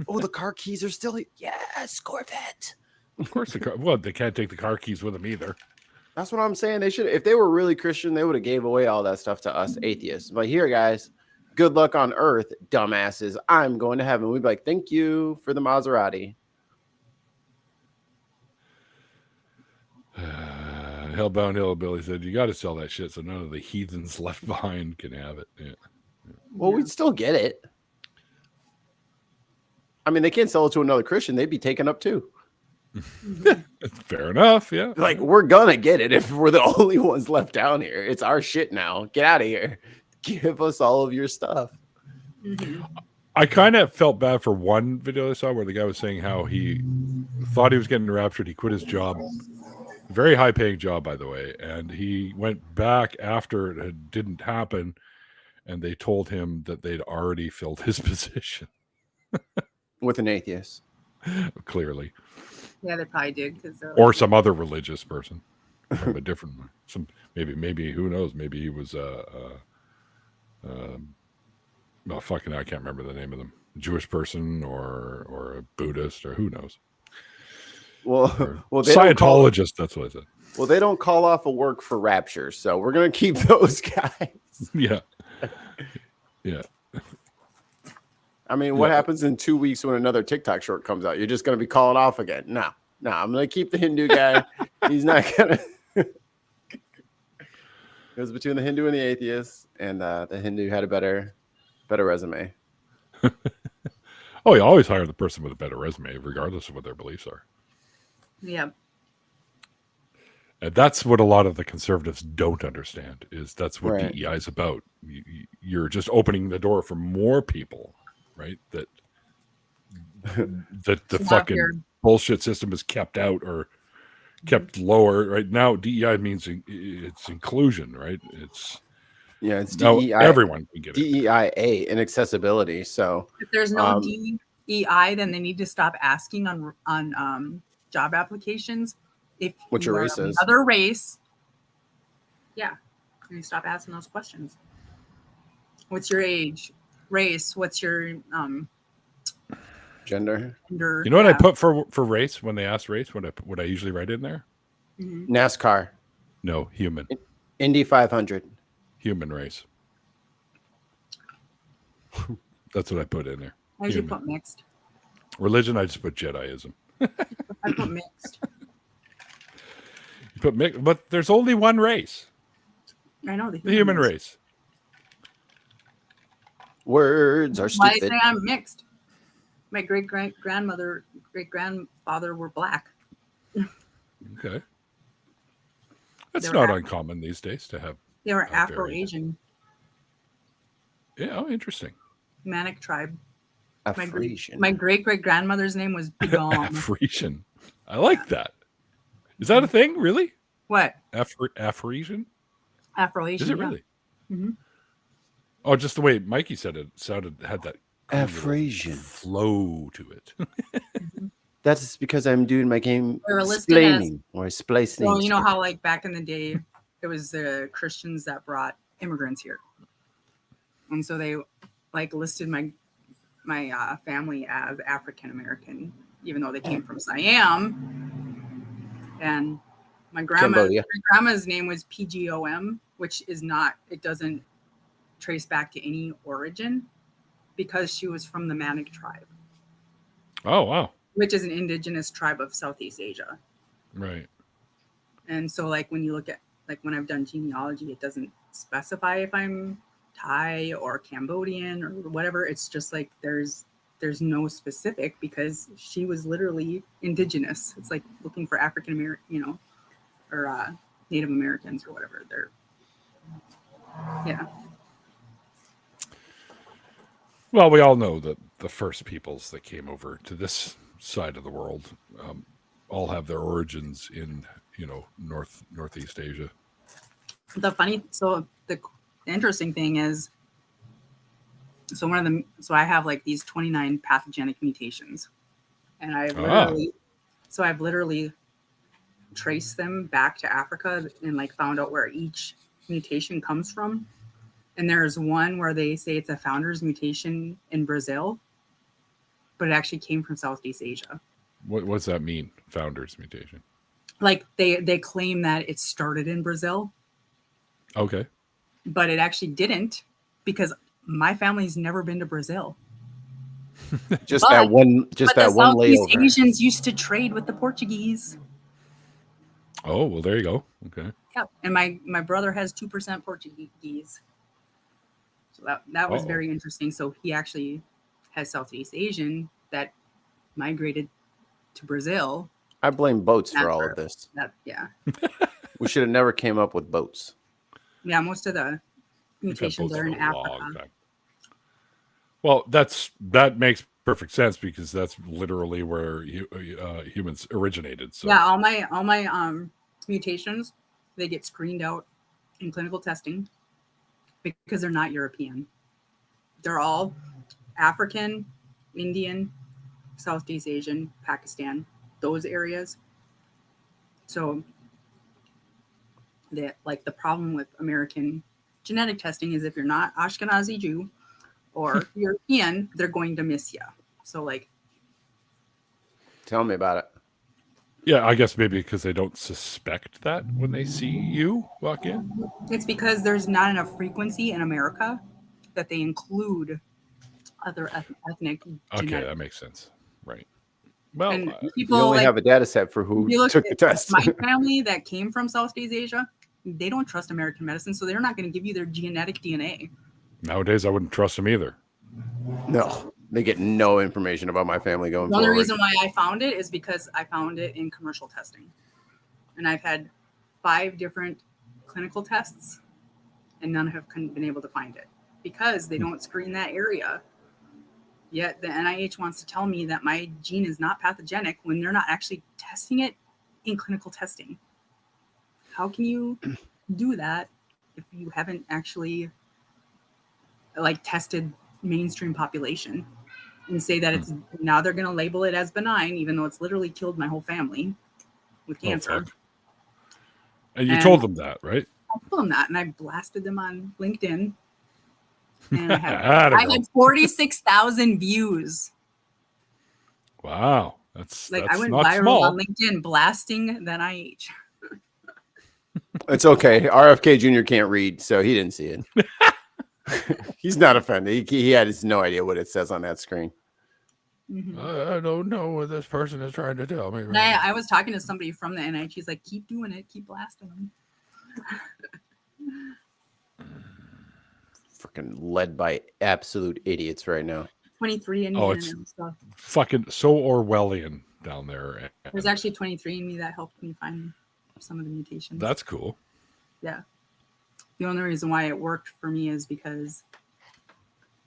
Oh, the car keys are still. Yes, Corvette. Of course, they can't take the car keys with them either. That's what I'm saying. They should, if they were really Christian, they would have gave away all that stuff to us atheists. But here, guys, good luck on earth, dumbasses. I'm going to heaven. We'd be like, thank you for the Maserati. Hellbound Hillbilly said, "You got to sell that shit so none of the heathens left behind can have it." Yeah. Well, we'd still get it. I mean, they can't sell it to another Christian. They'd be taken up too. Fair enough. Yeah. Like, we're gonna get it if we're the only ones left down here. It's our shit now. Get out of here. Give us all of your stuff. Mm-hmm. I kind of felt bad for one video I saw where the guy was saying how he thought he was getting raptured. He quit his job, very high paying job, by the way. And he went back after it didn't happen. And they told him that they'd already filled his position. With an atheist. Clearly. Yeah, they probably did because Or some other religious person from a different maybe who knows, maybe he was no, fucking I can't remember the name of them. A Jewish person or a Buddhist or who knows. Well, they Scientologist, that's what I said. Well, they don't call off a work for rapture, so we're gonna keep those guys. Yeah. Yeah. I mean, what happens in 2 weeks when another TikTok short comes out? You're just gonna be calling off again? No, I'm gonna keep the Hindu guy. He's not gonna. It was between the Hindu and the atheist, and the Hindu had a better resume. Oh, you always hire the person with a better resume, regardless of what their beliefs are. Yeah. And that's what a lot of the conservatives don't understand. Is that's what Right. DEI is about. You're just opening the door for more people, right? That the fucking bullshit system is kept out or kept lower. Right now, DEI means it's inclusion, right? It's now DEI. everyone can get it. DEIA and accessibility. So If there's no DEI, then they need to stop asking on job applications if What you your are race is. another race. Yeah, you stop asking those questions. What's your age, race? What's your gender, gender? You know what I put for race when they ask race? What I usually write in there? Mm-hmm. NASCAR, No, human. Indy 500. Human race. That's what I put in there. I usually Human. put mixed. Religion, I just put Jediism. I put mixed. But there's only one race, I know the human race. Words are Why stupid. say I'm mixed? My great grandfather were black. Okay. That's They were not Af- uncommon these days to have. They were varied. Afro-Asian, Yeah, oh, interesting. Manic tribe. Afrasian. My great grandmother's name was Pigong. Afrasian. I like that. Is that a thing, really? What? Afrasian? Afro-Asian. Is it yeah. really? Mm-hmm. Oh, just the way Mikey said it had that cool little Afrasian. flow to it. That's because I'm doing my game They were listed as- splaining or splicing. So you know how like back in the day, it was the Christians that brought immigrants here, and so they like listed my family as African American, even though they came from Siam. And my Cambodia. grandma's name was Pgom, which is not. It doesn't trace back to any origin because she was from the Manic tribe, Oh, wow. which is an indigenous tribe of Southeast Asia. Right. And so like when you look at like when I've done genealogy, it doesn't specify if I'm Thai or Cambodian or whatever. It's just like there's no specific because she was literally indigenous. It's like looking for African American, or Native Americans or whatever. Yeah. Well, we all know that the first peoples that came over to this side of the world all have their origins in, Northeast Asia. The interesting thing is, so I have like these 29 pathogenic mutations, and I've literally traced them back to Africa and like found out where each mutation comes from. And there's one where they say it's a founder's mutation in Brazil, but it actually came from Southeast Asia. What does that mean? Founder's mutation. Like they claim that it started in Brazil. Okay. But it actually didn't, because my family's never been to Brazil. Just that one layover. Southeast Asians used to trade with the Portuguese. Oh, well, there you go. Okay. Yeah, and my brother has 2% Portuguese. So that was very interesting. So he actually has Southeast Asian that migrated to Brazil. I blame boats for all of this. We should have never came up with boats. Yeah, most of the mutations are in Africa. Well, that makes perfect sense because that's literally where humans originated. So yeah, all my mutations, they get screened out in clinical testing because they're not European. They're all African, Indian, Southeast Asian, Pakistan, those areas. So the problem with American genetic testing is if you're not Ashkenazi Jew or European, they're going to miss you. So tell me about it. Yeah, I guess maybe because they don't suspect that when they see you walk in. It's because there's not enough frequency in America that they include other ethnic. Okay, that makes sense. Right. Well, and people you only have a data set for who took the test. My family that came from Southeast Asia, they don't trust American medicine, so they're not going to give you their genetic DNA. Nowadays, I wouldn't trust them either. No, they get no information about my family going forward. The only reason why I found it is because I found it in commercial testing. And I've had 5 different clinical tests, and none have been able to find it because they don't screen that area. Yet the NIH wants to tell me that my gene is not pathogenic when they're not actually testing it in clinical testing. How can you do that if you haven't actually tested mainstream population and say that it's now they're going to label it as benign, even though it's literally killed my whole family with cancer. And you told them that, right? I told them that, and I blasted them on LinkedIn. And I had 46,000 views. Wow, that's I went not viral small. on LinkedIn blasting the NIH. It's okay. RFK Jr. can't read, so he didn't see it. He's not offended. He has no idea what it says on that screen. Mhm. I don't know what this person is trying to tell me. And I was talking to somebody from the NIH. She's like, keep doing it, keep blasting them. Freaking led by absolute idiots right now. 23 and Oh, me it's and stuff. fucking so Orwellian down there. There's actually 23 and me that helped me find some of the mutations. That's cool. Yeah. The only reason why it worked for me is because,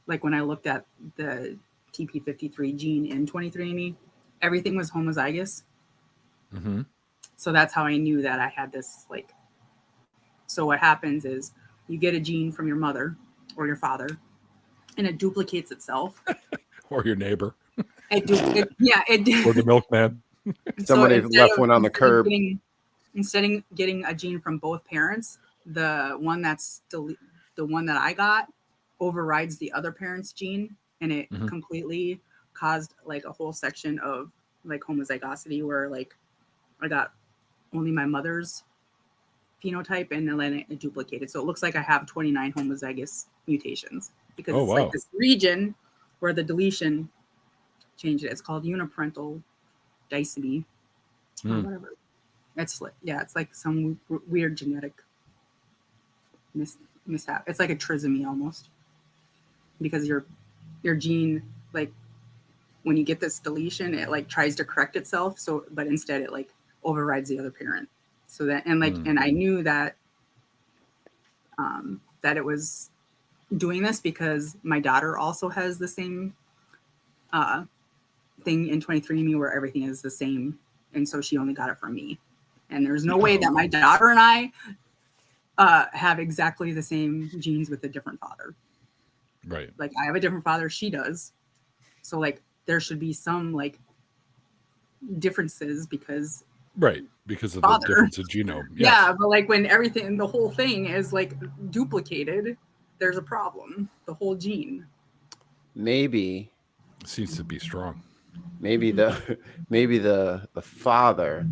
like, when I looked at the TP53 gene in 23andMe, everything was homozygous. Mm-hmm. So that's how I knew that I had this, like, so what happens is you get a gene from your mother or your father, and it duplicates itself. Or your neighbor. Or the milkman. Somebody left one on the curb. Instead of getting a gene from both parents, the one the one that I got overrides the other parent's gene, and it completely caused like a whole section of like homozygosity where like I got only my mother's phenotype, and then it duplicated. So it looks like I have 29 homozygous mutations because it's like this region where the deletion changed it. It's called uniparental disomy or whatever. It's like, yeah, it's like some weird genetic mishap. It's like a trisomy almost, because your gene, like when you get this deletion, it like tries to correct itself. So, but instead it like overrides the other parent. So that, and like, and I knew that, that it was doing this because my daughter also has the same thing in 23andMe where everything is the same. And so she only got it from me. And there's no way that my daughter and I have exactly the same genes with a different father. Right. Like I have a different father, she does. So like there should be some like differences because because of the difference in genome. Yes. Yeah, but like when everything, the whole thing is like duplicated, there's a problem. The whole gene. Maybe it seems to be strong. Maybe the father,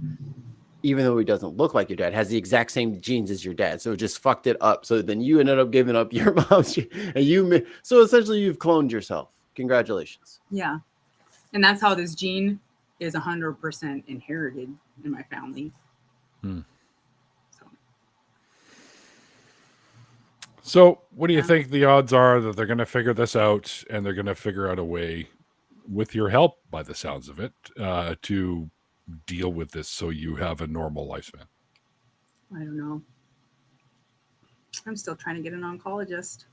even though he doesn't look like your dad, has the exact same genes as your dad. So it just fucked it up. So then you ended up giving up your mom's gene, and so essentially you've cloned yourself. Congratulations. Yeah. And that's how this gene is 100% inherited in my family. So what do you think the odds are that they're going to figure this out, and they're going to figure out a way, with your help, by the sounds of it, to deal with this so you have a normal lifespan? I don't know. I'm still trying to get an oncologist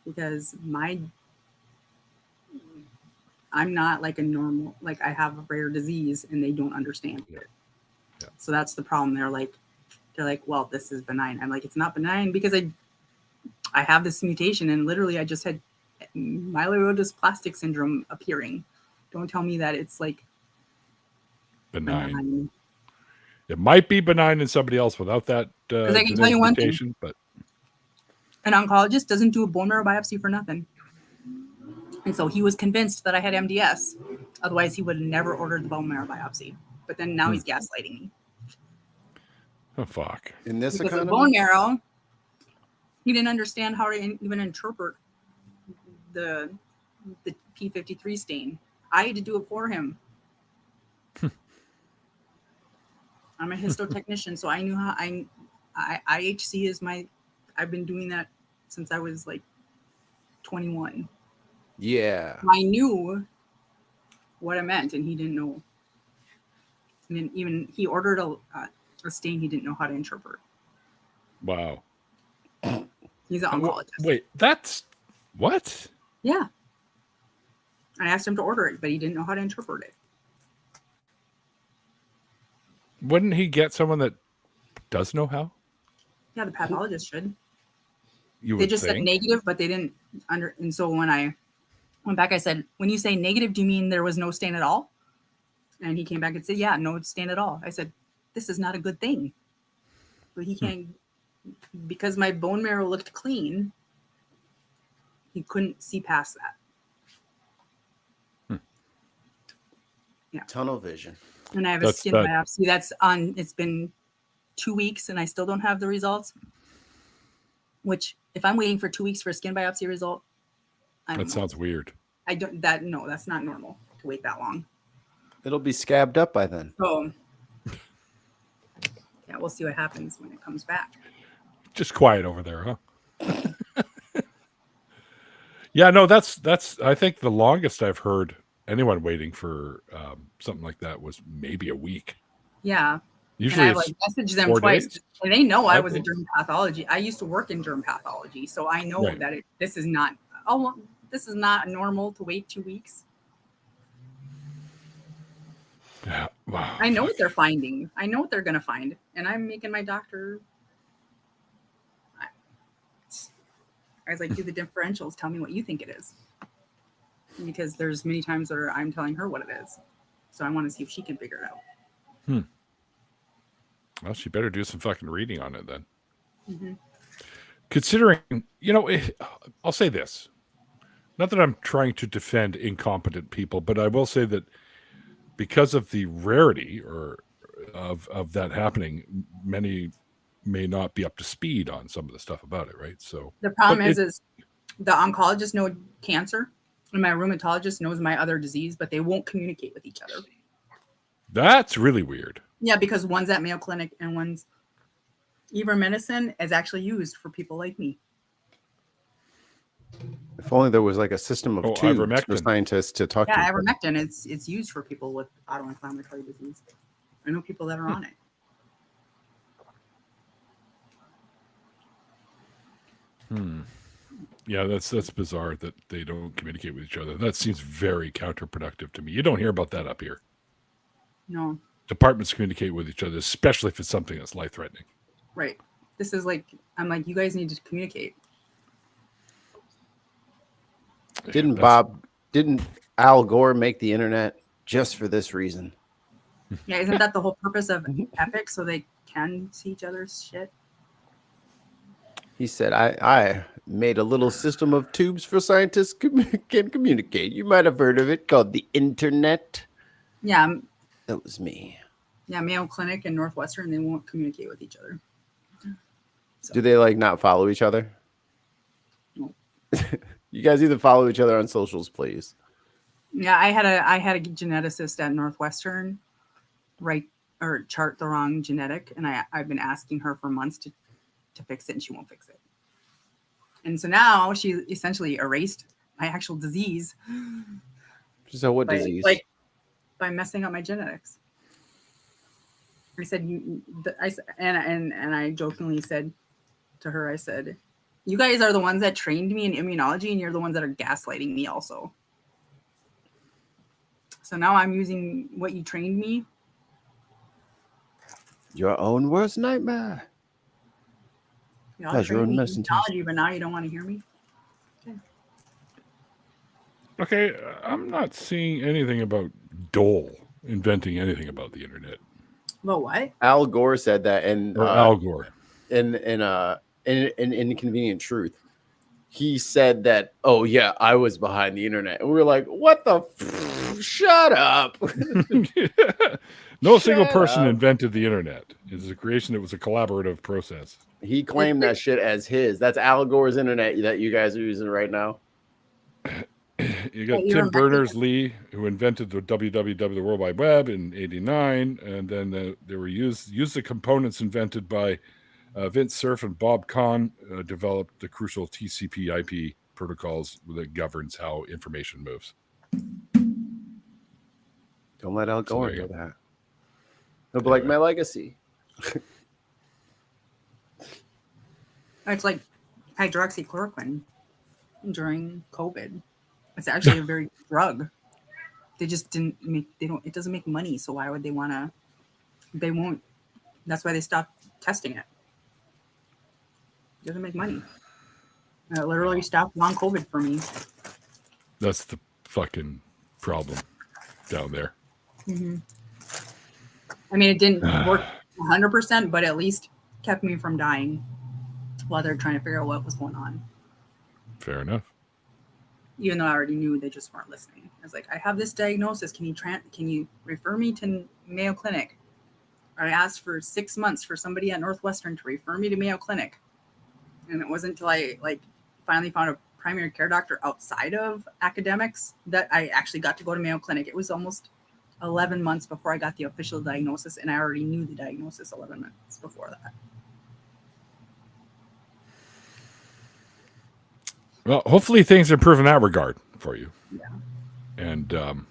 because I'm not like a normal, like I have a rare disease and they don't understand it. Yeah. So that's the problem. They're like, well, this is benign. I'm like, it's not benign because I have this mutation and literally I just had myelodysplastic syndrome appearing. Don't tell me that it's like benign. It might be benign in somebody else without that I can tell you one mutation, thing. But an oncologist doesn't do a bone marrow biopsy for nothing. And so he was convinced that I had MDS. Otherwise, he would have never ordered the bone marrow biopsy. But then now he's gaslighting me. Oh, fuck. In this because economy? Of bone marrow, he didn't understand how to even interpret the P53 stain. I had to do it for him. I'm a histotechnician, so I knew how IHC is I've been doing that since I was like 21. Yeah. I knew what it meant, and he didn't know. And then even he ordered a stain he didn't know how to interpret. Wow. He's an oncologist. Wait, that's what? Yeah. I asked him to order it, but he didn't know how to interpret it. Wouldn't he get someone that does know how? Yeah, the pathologist should. They just said negative, but they didn't and so when I went back, I said, when you say negative, do you mean there was no stain at all? And he came back and said, yeah, no stain at all. I said, this is not a good thing. But he can't, because my bone marrow looked clean, he couldn't see past that. Yeah. Tunnel vision. And I have a skin biopsy it's been 2 weeks and I still don't have the results. Which, if I'm waiting for 2 weeks for a skin biopsy result, that sounds weird. That's not normal to wait that long. It'll be scabbed up by then. So yeah, we'll see what happens when it comes back. Just quiet over there, huh? Yeah, no, that's. I think the longest I've heard anyone waiting for something like that was maybe a week. Yeah. Usually, and I it's messaged them 4 twice, days. and they know I 5 was in days? germ pathology. I used to work in germ pathology, so I know Right. that this is not. This is not normal to wait 2 weeks. Yeah. Wow. I know what they're finding. I know what they're gonna find, and I'm making my doctor. I was like, do the differentials. Tell me what you think it is, because there's many times where I'm telling her what it is, so I want to see if she can figure it out. Well, she better do some fucking reading on it then. Mm-hmm. Considering, I'll say this. Not that I'm trying to defend incompetent people, but I will say that because of the rarity of that happening, many may not be up to speed on some of the stuff about it, right? So the problem is the oncologist knows cancer, and my rheumatologist knows my other disease, but they won't communicate with each other. That's really weird. Yeah, because one's at Mayo Clinic and one's ivermectin is actually used for people like me. If only there was like a system of tubes for ivermectin. scientists to talk to. Yeah, ivermectin. It's used for people with autoinflammatory disease. I know people that are on it. Yeah, that's bizarre that they don't communicate with each other. That seems very counterproductive to me. You don't hear about that up here. No. Departments communicate with each other, especially if it's something that's life-threatening. Right. This is like, I'm like, you guys need to communicate. Didn't Al Gore make the internet just for this reason? Yeah, isn't that the whole purpose of Epic, so they can see each other's shit? He said, I made a little system of tubes for scientists can communicate. You might have heard of it, called the internet. Yeah. That was me. Yeah, Mayo Clinic and Northwestern, they won't communicate with each other. So. Do they like not follow each other? No. You guys either follow each other on socials, please. Yeah, I had a geneticist at Northwestern chart the wrong genetic, and I've been asking her for months to fix it, and she won't fix it. And so now she essentially erased my actual disease. So what disease? Like by messing up my genetics. I said I jokingly said to her, I said, you guys are the ones that trained me in immunology, and you're the ones that are gaslighting me also. So now I'm using what you trained me. Your own worst nightmare. Y'all trained me in immunology, but now you don't want to hear me? Okay, I'm not seeing anything about Dole inventing anything about the internet. Well, what? Al Gore said that, and Al Gore in Inconvenient Truth, he said that. Oh yeah, I was behind the internet, and we were like, "What the? Shut up!" No single person invented the internet. It's a creation. It was a collaborative process. He claimed that shit as his. That's Al Gore's internet that you guys are using right now. You got Tim Berners-Lee, who invented the WWW, the World Wide Web, in '89, and then they were used the components invented by Vince Cerf and Bob Kahn, developed the crucial TCP/IP protocols that governs how information moves. Don't let Al Gore know that. He'll be like, my legacy. It's like hydroxychloroquine during COVID. It's actually a very good drug. They just it doesn't make money. So why would they want to? They won't. That's why they stopped testing it. It doesn't make money. It literally stopped long COVID for me. That's the fucking problem down there. Mm-hmm. I mean, it didn't work 100%, but at least kept me from dying while they're trying to figure out what was going on. Fair enough. Even though I already knew, they just weren't listening. I was like, I have this diagnosis. Can you refer me to Mayo Clinic? I asked for 6 months for somebody at Northwestern to refer me to Mayo Clinic. And it wasn't until I finally found a primary care doctor outside of academics that I actually got to go to Mayo Clinic. It was almost 11 months before I got the official diagnosis, and I already knew the diagnosis 11 months before that. Well, hopefully things improve in that regard for you. Yeah. And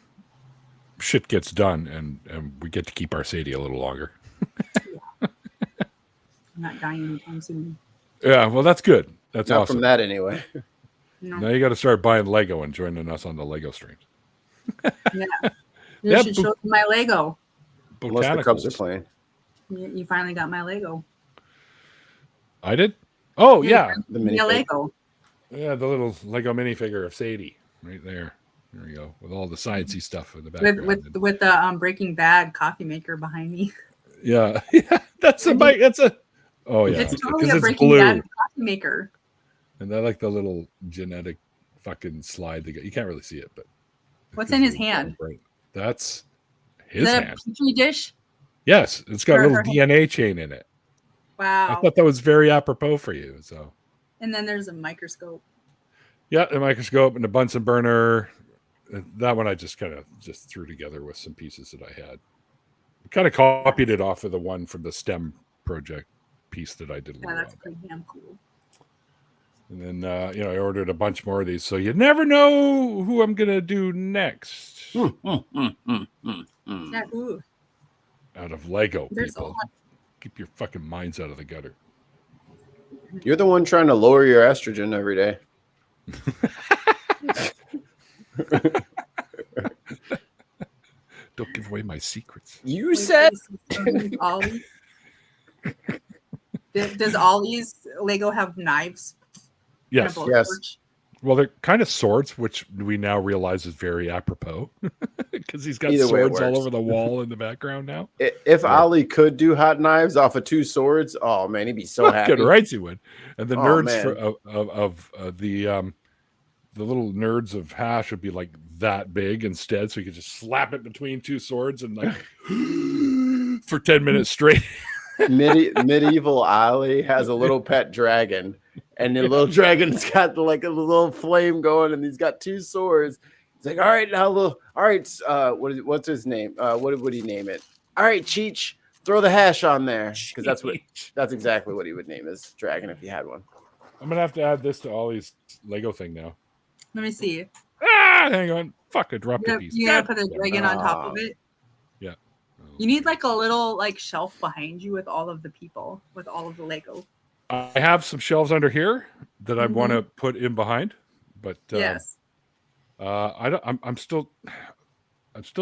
shit gets done, and we get to keep our Sadie a little longer. I'm not dying anytime soon. Yeah, well, that's good. That's Not awesome. from that anyway. No. Now you got to start buying Lego and joining us on the Lego streams. Yeah. You should show them my Lego. Unless the Cubs are playing. You finally got my Lego. I did? Oh, yeah. The mini Lego. Yeah, the little Lego minifigure of Sadie right there. There you go. With all the sciencey stuff in the background. With the Breaking Bad coffee maker behind me. Yeah. Yeah. That's a bike. That's a. Oh, yeah. It's totally Because a it's Breaking blue. Bad coffee maker. And I like the little genetic fucking slide. You can't really see it, but. What's in his hand? That's his Is that hand. a petri dish? Yes. It's got a little DNA chain in it. Wow. I thought that was very apropos for you. So. And then there's a microscope. Yeah, the microscope and the Bunsen burner. That one I just kind of threw together with some pieces that I had. Kind of copied it off of the one from the STEM project piece that I did. Yeah, that's pretty damn cool. And then, I ordered a bunch more of these. So you never know who I'm going to do next. Yeah, ooh. Out of Lego, There's people. Keep your fucking minds out of the gutter. You're the one trying to lower your estrogen every day. Don't give away my secrets. You said Ollie. Does Ollie's Lego have knives? Yes. Kind of Yes. Well, they're kind of swords, which we now realize is very apropos because he's got Either way it swords all works. over the wall in the background now. If Ollie could do hot knives off of 2 swords, oh man, he'd be so happy. Good rights he would. And the Oh, nerds man. the little nerds of hash would be like that big instead, so you could just slap it between 2 swords and like for 10 minutes straight. Medieval Ollie has a little pet dragon, and the little dragon's got like a little flame going, and he's got 2 swords. He's like, all right, what's his name? What would he name it? All right, Cheech, throw the hash on there, because that's exactly what he would name his dragon if he had one. I'm gonna have to add this to Ollie's Lego thing now. Let me see. Hang on. Fuck, I dropped a piece. You gotta put a dragon on top of it. Yeah. You need like a little shelf behind you with all of the people, with all of the Lego. I have some shelves under here that I want to put in behind, but Yes. I'm still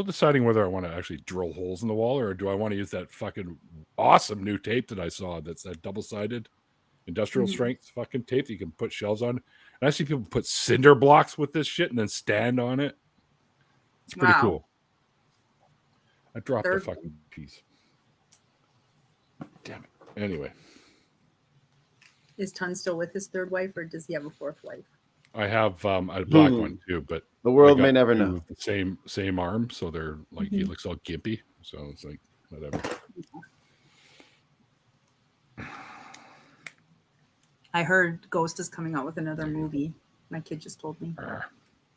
deciding whether I want to actually drill holes in the wall or do I want to use that fucking awesome new tape that I saw. That's that double-sided industrial strength fucking tape that you can put shelves on. And I see people put cinder blocks with this shit and then stand on it. It's pretty cool. I dropped the fucking piece. Damn it. Anyway. Is Tun still with his 3rd wife, or does he have a 4th wife? I have a black one too, but the world may never know. With the same arm, so they're like he looks all gimpy. So it's like whatever. I heard Ghost is coming out with another movie. My kid just told me. Are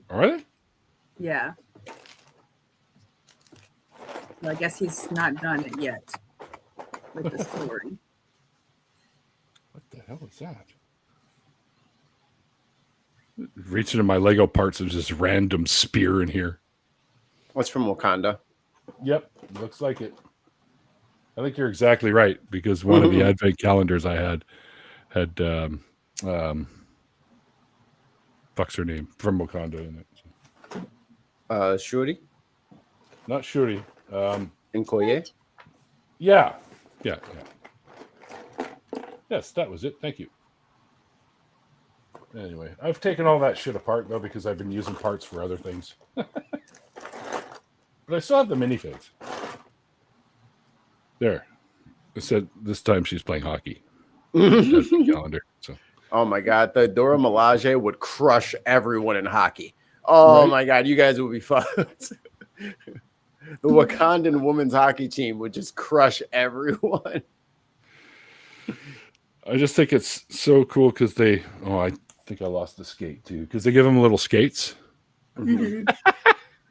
they? Yeah. Well, I guess he's not done it yet with the story. What the hell is that? Reaching in my Lego parts, there's this random spear in here. What's from Wakanda? Yep, looks like it. I think you're exactly right because one of the advent calendars I had fuck's her name from Wakanda in it. Shuri? Not Shuri. Nkoye? Yeah. Yes, that was it. Thank you. Anyway, I've taken all that shit apart though because I've been using parts for other things. But I still have the minifigs. There. It said this time she's playing hockey. Calendar. So. Oh my God, the Dora Milaje would crush everyone in hockey. Oh Right? my God, you guys would be fucked. The Wakandan women's hockey team would just crush everyone. I just think it's so cool because I think I lost the skate too because they give them little skates. Mhm.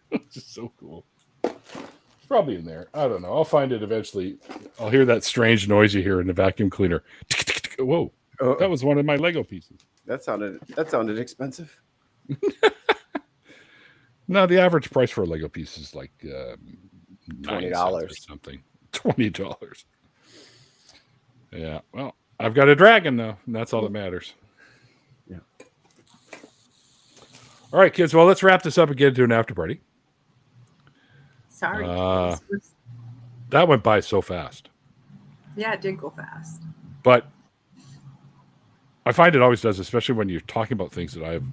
Which is so cool. It's probably in there. I don't know. I'll find it eventually. I'll hear that strange noise you hear in the vacuum cleaner. Whoa. Oh, That was one of my Lego pieces. that sounded expensive. No, the average price for a Lego piece is like $9 or something. $20. Yeah. Well, I've got a dragon though, and that's all that matters. Yeah. All right, kids. Well, let's wrap this up and get into an after party. Sorry. That went by so fast. Yeah, it did go fast. But I find it always does, especially when you're talking about things that I have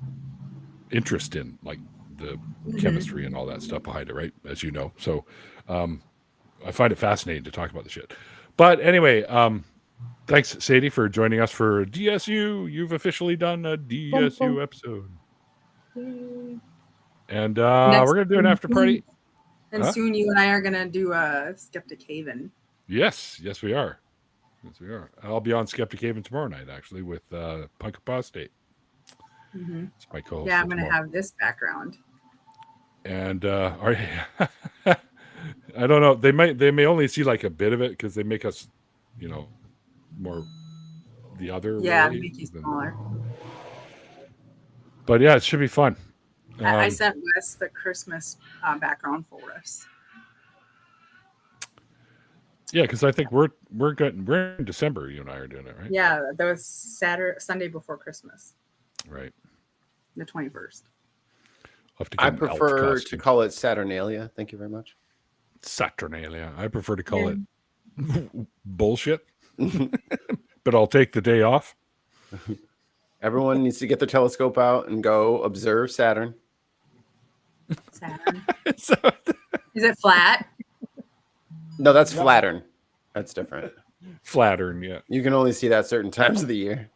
interest in, like the chemistry and all that stuff behind it, right? As you know. So I find it fascinating to talk about the shit. But anyway, thanks, Sadie, for joining us for D.S.U. You've officially done a D.S.U. episode. Yay. And we're going to do an after party. And soon you and I are going to do a Skeptic Haven. Yes, we are. I'll be on Skeptic Haven tomorrow night, actually, with Punk Apostate. Mm-hmm. It's my co-host. Yeah, I'm going to have this background. And I don't know. They may only see like a bit of it because they make us, more the other. Yeah, way make you smaller. But yeah, it should be fun. I sent Wes the Christmas background for us. Yeah, because I think we're in December. You and I are doing it, right? Yeah, that was Sunday before Christmas. Right. The 21st. I prefer to call it Saturnalia. Thank you very much. Saturnalia. I prefer to call it bullshit. But I'll take the day off. Everyone needs to get their telescope out and go observe Saturn. Saturn. Is it flat? No, that's Flattern. That's different. Flattern, yeah. You can only see that certain times of the year.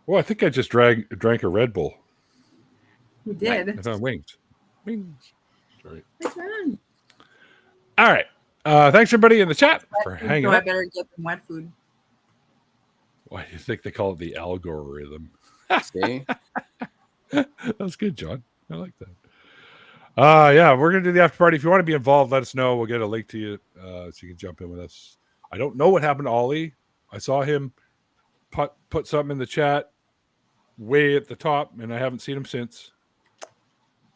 Well, I think I just drank a Red Bull. You did. Wings. Sorry. That's fun. All right. Thanks everybody in the chat for hanging out. I better get some wet food. Why do you think they call it the algorithm? See? That's good, John. I like that. Yeah, we're gonna do the after party. If you want to be involved, let us know. We'll get a link to you so you can jump in with us. I don't know what happened to Ollie. I saw him put something in the chat way at the top, and I haven't seen him since.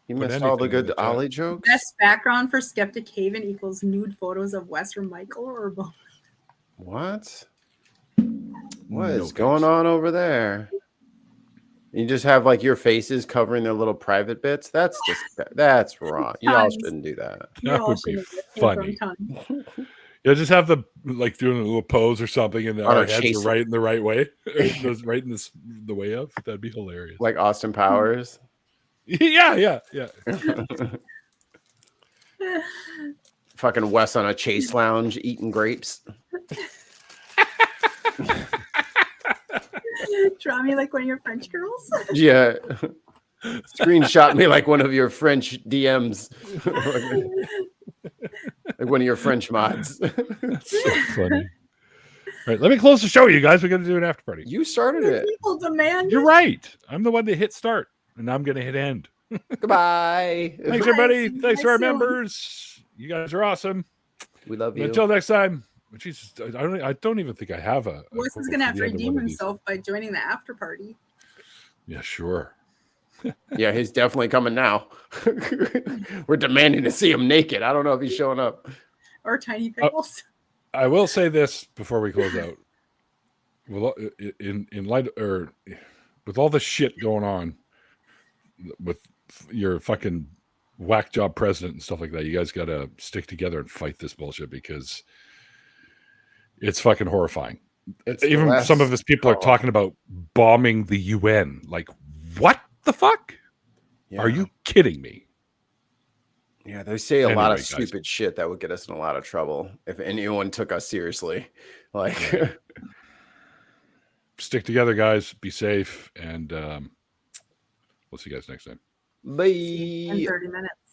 You missed all the good Ollie jokes. Best background for Skeptic Haven equals nude photos of Wes or Michael or both. What? What is going on over there? You just have like your faces covering their little private bits. That's wrong. Y'all shouldn't do that. That would be funny. Yeah, just have the doing a little pose or something, and our heads are right in the right way, right in the way of. That'd be hilarious. Like Austin Powers. Yeah. Fucking Wes on a chase lounge eating grapes. Draw me like one of your French girls. Yeah. Screenshot me like one of your French DMs. Like one of your French mods. That's so funny. All right, let me close the show, you guys. We're going to do an after party. You started it. People demand. You're right. I'm the one that hit start, and I'm going to hit end. Goodbye. Thanks, everybody. Thanks to our members. You guys are awesome. We love you. Until next time. Jesus, I don't even think I have a. Wes is going to have to redeem himself by joining the after party. Yeah, sure. Yeah, he's definitely coming now. We're demanding to see him naked. I don't know if he's showing up. Or tiny pickles. I will say this before we close out. Well, in light or with all the shit going on with your fucking whack job president and stuff like that, you guys got to stick together and fight this bullshit because it's fucking horrifying. Even some of his people are talking about bombing the UN. Like, what the fuck? Yeah. Are you kidding me? Yeah, they say a lot of stupid shit that would get us in a lot of trouble if anyone took us seriously. Like, stick together, guys. Be safe, and we'll see you guys next time. Bye. In 30 minutes.